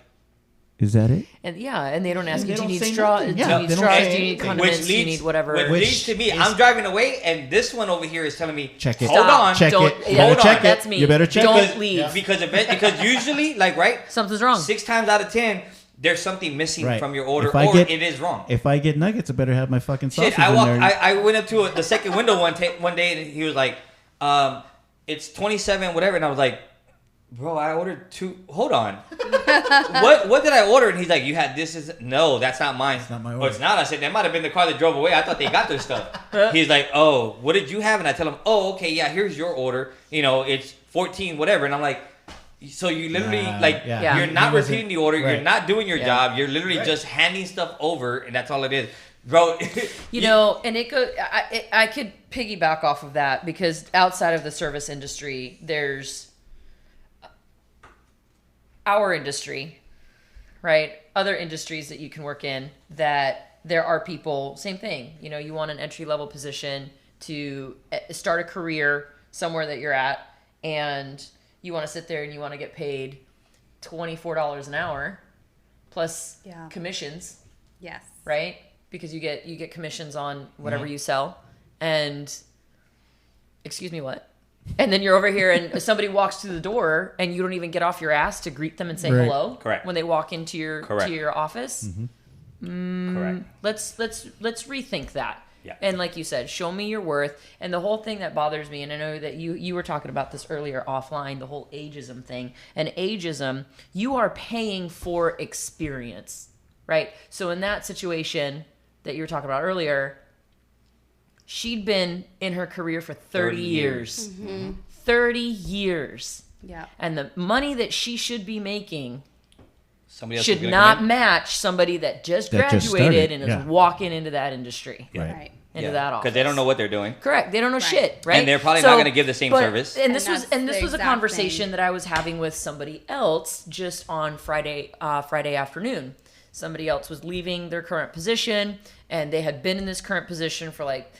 is that it? And and they don't ask you, They do you don't need say straw? nothing. Do Yeah, you need they don't straws? say Do you need anything. condiments? Do you need whatever? Which leads to me, I'm driving away, and this one over here is telling me, check it. Hold on. Check Don't- it. You yeah, better check it. that's me. You better check Don't it. leave. Because usually, like, right? Something's wrong. 6 times out of 10, there's something missing Right. from your order, If I or get- it is wrong. If I get nuggets, I better have my fucking sausage Shit, I in walked. there. I went up to the second window one day, and he was like, "It's 27, whatever," and I was like, "Bro, I ordered 2. Hold on, what did I order?" And he's like, "You had this." No, that's not mine. It's not my Oh, order. it's not. I said that might have been the car that drove away. I thought they got their stuff. He's like, "Oh, what did you have?" And I tell him, "Oh, okay, yeah, here's your order. You know, it's 14, whatever." And I'm like, so you literally you're not He wasn't- repeating the order. right. You're not doing your job. You're literally just handing stuff over, and that's all it is, bro. You know, and it goes. I could piggyback off of that because outside of the service industry, there's our industry, right? Other industries that you can work in that there are people, same thing. You know, you want an entry level position to start a career somewhere that you're at, and you want to sit there and you want to get paid $24 an hour plus commissions. Yes. Right? Because you get commissions on whatever you sell. And excuse me, what? And then you're over here and somebody walks through the door and you don't even get off your ass to greet them and say hello. Correct. When they walk into your to your office. Correct. Let's rethink that. Yeah. And like you said, show me your worth. And the whole thing that bothers me, and I know that you were talking about this earlier offline, the whole ageism thing. And ageism, you are paying for experience, right? So in that situation that you were talking about earlier, she'd been in her career for 30 years. 30 years. Yeah. And the money that she should be making Somebody else should is gonna not come in. match somebody that just That just graduated started, and is walking into that industry, Right. into that office. because they don't know what they're doing. Correct. They don't know shit, right? And they're probably not gonna give the same service. And this And was that's the a exact conversation thing. that I was having with somebody else just on Friday afternoon. Somebody else was leaving their current position, and they had been in this current position for like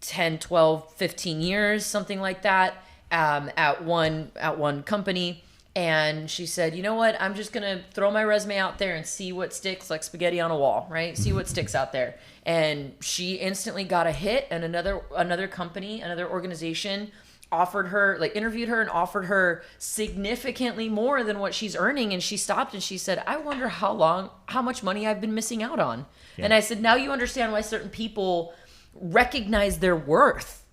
10, 12, 15 years, something like that, at one company. And she said, you know what, I'm just going to throw my resume out there and see what sticks, like spaghetti on a wall, right? See what sticks out there. And she instantly got a hit, and another company, another organization offered her, like interviewed her and offered her significantly more than what she's earning. And she stopped and she said, I wonder how much money I've been missing out on. Yeah. And I said, now you understand why certain people recognize their worth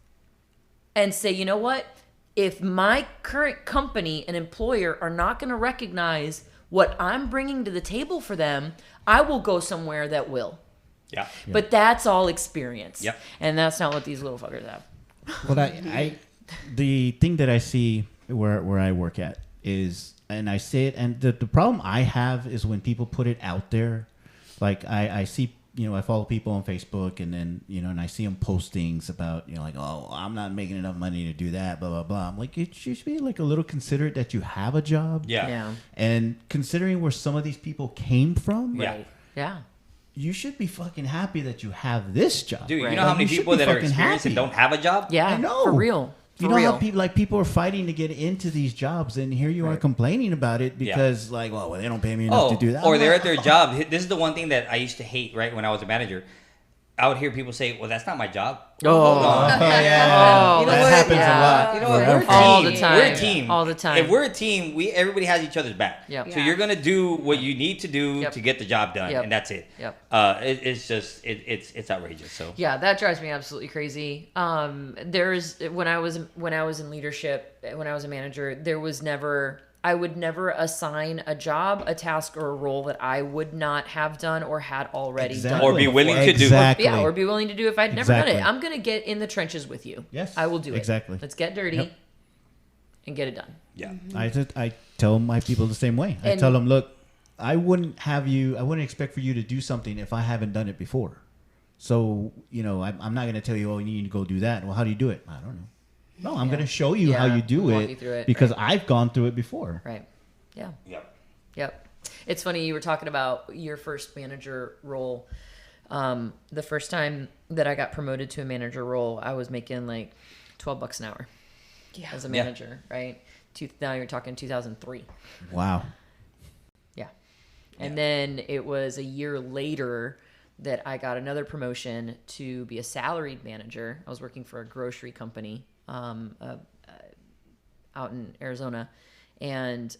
and say, you know what? If my current company and employer are not going to recognize what I'm bringing to the table for them, I will go somewhere that will. Yeah. But that's all experience. Yep. And that's not what these little fuckers have. Well, the thing that I see where I work at is, and I say it, and the problem I have is when people put it out there. Like I see, I follow people on Facebook, and then, and I see them post things about, like, oh, I'm not making enough money to do that, blah, blah, blah. I'm like, it should be like a little considerate that you have a job. Yeah. And considering where some of these people came from. Yeah. Yeah. You should be fucking happy that you have this job. Dude, Right. you know how many You should people be that are fucking experienced and happy. don't have a job? Yeah. I know. For real. You know how people are fighting to get into these jobs, and here you are complaining about it because, well, they don't pay me enough to do that. Or they're at their job. This is the one thing that I used to hate, right, when I was a manager. I would hear people say, "Well, that's not my job." Oh, yeah. You know That what? happens Yeah. a lot. You know what? Yeah. We're a team. All the time. We're a team. All the time. If we're a team, everybody has each other's back. Yep. So Yeah. you're gonna do what you need to do Yep. to get the job done, Yep. and that's it. Yep. It's just it's outrageous. So Yeah, that drives me absolutely crazy. There's when I was in leadership, when I was a manager, I would never assign a job, a task, or a role that I would not have done or had already done. Or be willing to do. Exactly. Yeah, or be willing to do if I'd never done Exactly. it. I'm gonna get in the trenches with you. Yes, I will do it. exactly. Let's get dirty Yep. and get it done. Yeah. I tell my people the same way. I And- tell them, look, I wouldn't expect for you to do something if I haven't done it before. So, I'm not going to tell you, oh, you need to go do that. Well, how do you do it? I don't know. No, I'm going to show you how Yeah, you do walk it, you through it, because right. I've gone through it before. Right. Yeah. Yep. Yep. It's funny you were talking about your first manager role. The first time that I got promoted to a manager role, I was making like $12 an hour as a manager, right? Now you're talking 2003. Wow. Yeah. And then it was a year later that I got another promotion to be a salaried manager. I was working for a grocery company out in Arizona. And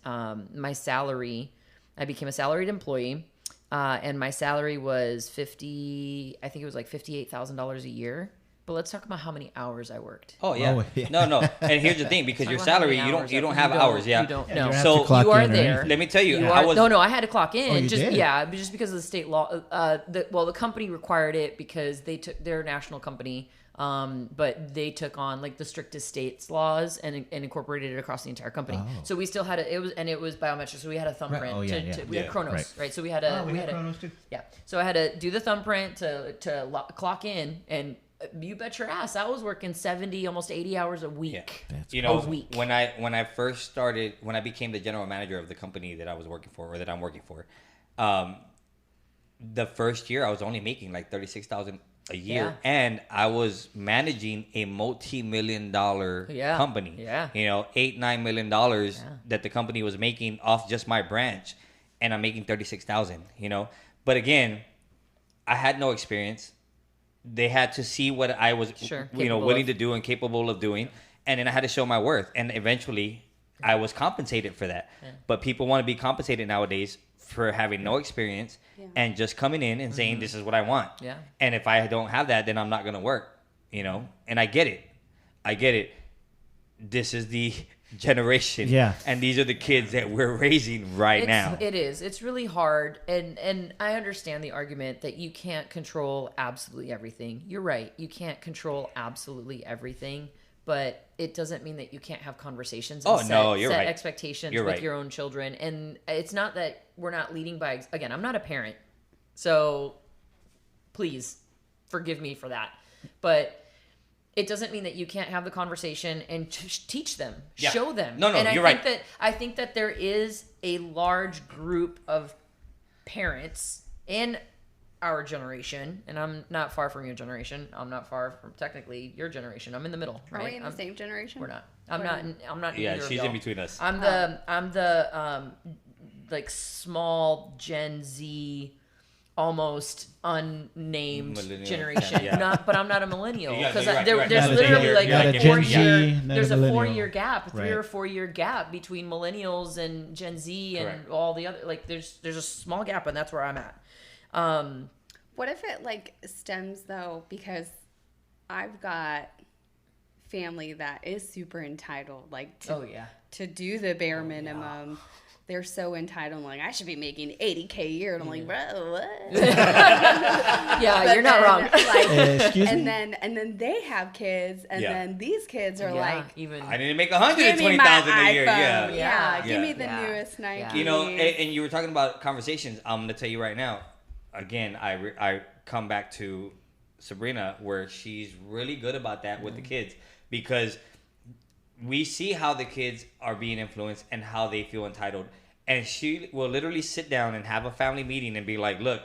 my salary, I became a salaried employee. And my salary was I think it was like $58,000 a year. But let's talk about how many hours I worked. Oh yeah. Oh, yeah. No. And here's the thing, because Talk your about how many salary, hours you don't I- have hours. Yeah. You don't You know. don't have So to clock you are in or there. anything. Let me tell you, You I are, was no, I had to clock in. Oh, you just did? Yeah, just because of the state law. The company required it because they're a national company, but they took on like the strictest states laws and incorporated it across the entire company. Oh. So we still had it was biometric. So we had a thumbprint. Oh, yeah, yeah. We had Yeah. Chronos, right? So we had a we had Chronos too. yeah. So I had to do the thumbprint to clock in, and you bet your ass I was working 70, almost 80 hours a week. Yeah. That's You know, a week. when I first started, when I became the general manager of the company that I was working for, or that I'm working for, the first year I was only making like $36,000 a year, Yeah. and I was managing a multi-million-dollar Yeah. company. Yeah. $8-9 million that the company was making off just my branch, and I'm making $36,000. But again, I had no experience. They had to see what I was, Sure, willing capable to of. do and capable of doing, and then I had to show my worth. And eventually, I was compensated for that. But people want to be compensated nowadays for having no experience and just coming in and saying, "This is what I want." Yeah. And if I don't have that, then I'm not going to work. And I get it. This is the generation. Yeah. And these are the kids that we're raising right now. It is. It's really hard, and I understand the argument that you can't control absolutely everything. You're right. You can't control absolutely everything, but it doesn't mean that you can't have conversations and Oh, no, you're set right. expectations You're with right. your own children. And it's not that we're not leading by again, I'm not a parent. So please forgive me for that. But it doesn't mean that you can't have the conversation and teach them, Yeah. show them. No, and you're I right. think that I think that there is a large group of parents in our generation, and I'm not far from your generation. I'm not far from technically your generation. I'm in the middle. Are Right? we in the same generation? We're not. I'm not. I'm not. Yeah, either of she's y'all. in between us. I'm the like small Gen Z, almost unnamed Millennial. generation. Yeah. But I'm not a millennial Yeah, no, because you're right, there's you're right. literally You're like not a a 4 Gen Z, year. not a There's a millennial. 4 year gap, a 3 Right. or 4 year gap between millennials and Gen Z and Correct. all the other. Like there's a small gap, and that's where I'm at. What if it like stems though, because I've got family that is super entitled, like to do the bare minimum. They're so entitled, like I should be making $80K a year, and I'm like, bro, what? Yeah, But you're not then, wrong. Like, Excuse and me? then they have kids, and Yeah. then these kids are Yeah, like, even I didn't make give me my $120,000 iPhone. a year. Yeah. Yeah, give me the Yeah. newest Nike. You know, and you were talking about conversations. I'm going to tell you right now. Again, I come back to Sabrina, where she's really good about that with the kids, because we see how the kids are being influenced and how they feel entitled. And she will literally sit down and have a family meeting and be like, look,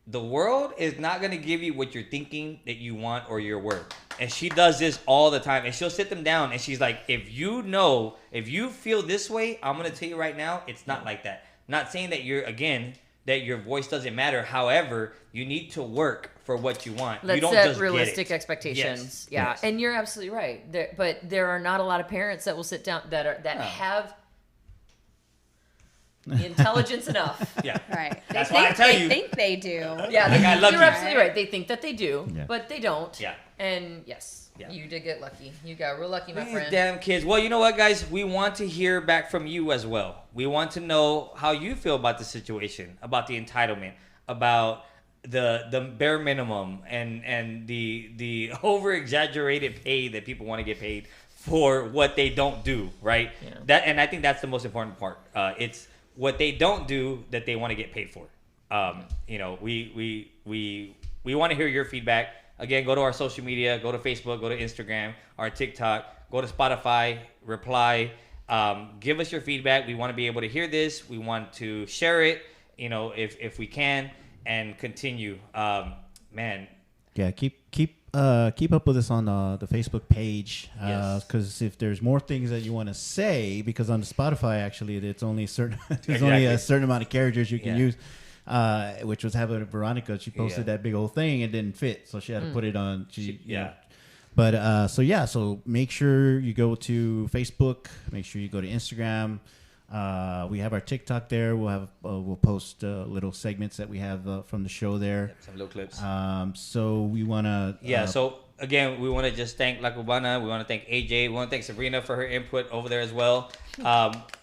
the world is not going to give you what you're thinking that you want or you're worth. And she does this all the time. And she'll sit them down and she's like, if you feel this way, I'm going to tell you right now, it's not like that. Not saying that that your voice doesn't matter. However, you need to work for what you want. Let's you don't set just realistic get it. expectations. Yes. Yeah, Yes. and you're absolutely right. But there are not a lot of parents that will sit down that have the intelligence enough. Yeah. Right. That's why I tell you. They think they do. Yeah, I got lucky. you're absolutely right. They think that they do, Yeah. but they don't. Yeah. And yes, Yeah. you did get lucky. You got real lucky, my These friend. damn kids. Well, you know what, guys? We want to hear back from you as well. We want to know how you feel about the situation, about the entitlement, about the bare minimum, and the over exaggerated pay that people want to get paid for what they don't do, right? Yeah. And I think that's the most important part. It's what they don't do that they want to get paid for. We want to hear your feedback. Again, go to our social media, go to Facebook, go to Instagram, our TikTok, go to Spotify, reply, give us your feedback. We want to be able to hear this. We want to share it, if we can, and continue. Man. Yeah, keep up with us on the Facebook page, Yes. because if there's more things that you want to say, because on the Spotify actually it's only there's only a certain amount of characters you can use, which was happening to Veronica. She posted that big old thing, it didn't fit, so she had to put it on. But so make sure you go to Facebook, make sure you go to Instagram. We have our TikTok there. We'll post little segments that we have from the show there. Some little clips. So we want to. So again, we want to just thank La Cubana. We want to thank AJ. We want to thank Sabrina for her input over there as well.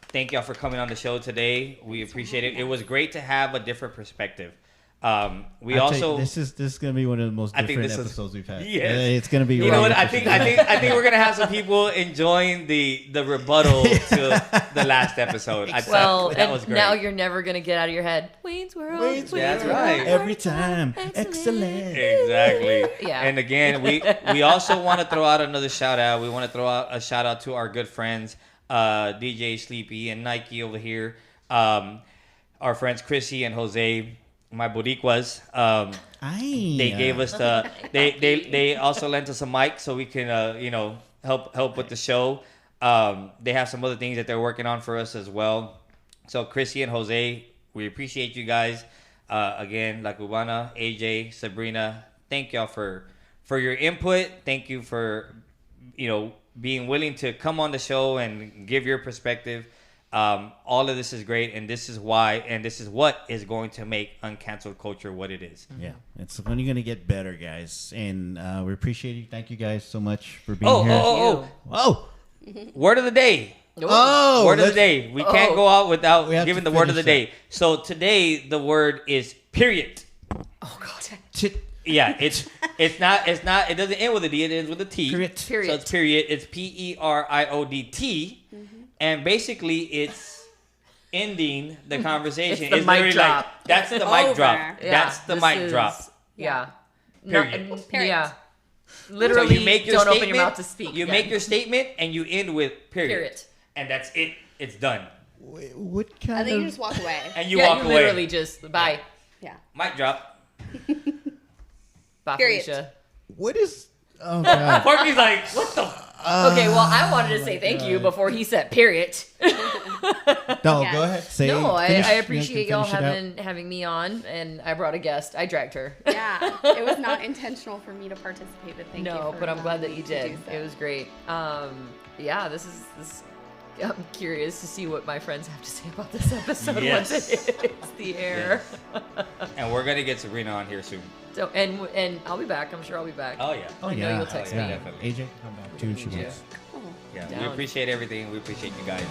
Thank y'all for coming on the show today. We appreciate it. It was great to have a different perspective. This is going to be one of the most different episodes we've had. It's going to be. You know what? I think we're going to have some people enjoying the rebuttal to the last episode. That was great. Now you're never gonna get out of your head. Wayne's World. That's right. Every time, excellent. Exactly. Yeah. And again, we also want to throw out another shout out. We want to throw out a shout out to our good friends, DJ Sleepy and Nike over here. Our friends Chrissy and Jose. My Boricuas, they gave us they also lent us a mic so we can help with the show. They have some other things that they're working on for us as well. So Chrissy and Jose, we appreciate you guys. Again, La Cubana, AJ, Sabrina, thank y'all for your input. Thank you for being willing to come on the show and give your perspective. All of this is great, and this is why, and this is what is going to make uncanceled culture what it is. Yeah, it's only going to get better, guys, and we appreciate you. Thank you guys so much for being here. Oh! Word of the day. Oh, word of the day. We can't go out without giving the word of the finish day. So today the word is period. Oh God. Yeah, it's not. It doesn't end with a D. It ends with a T. Period. So it's period. It's PERIODT. And basically, it's ending the conversation. It's the mic drop. That's the mic drop. That's the mic drop. Yeah. Period. Yeah. Literally, so you make your don't statement, open your mouth to speak. You make your statement, and you end with period. And that's it. It's done. What kind I think of... you just walk away. And you walk away. Literally just bye. Yeah. Mic drop. Bye, Period. Felicia. What is... Oh, God. Porky's like, what the... Okay, well, I wanted to say thank you before he said period. No, Yes. go ahead. Say No, finish- I appreciate y'all finish it out. having me on, and I brought a guest. I dragged her. Yeah. It was not intentional for me to participate, but thank you. No, for but I'm glad that allowing you me to did. do so. It was great. Yeah, this is. I'm curious to see what my friends have to say about this episode Yes. once it hits the air. And we're gonna get Sabrina on here soon. So and I'll be back. I'm sure I'll be back. Oh yeah. Oh, I know yeah. you'll text yeah, me. definitely. AJ, come back too. She Yeah. wants. Yeah. Down. We appreciate everything. We appreciate you guys.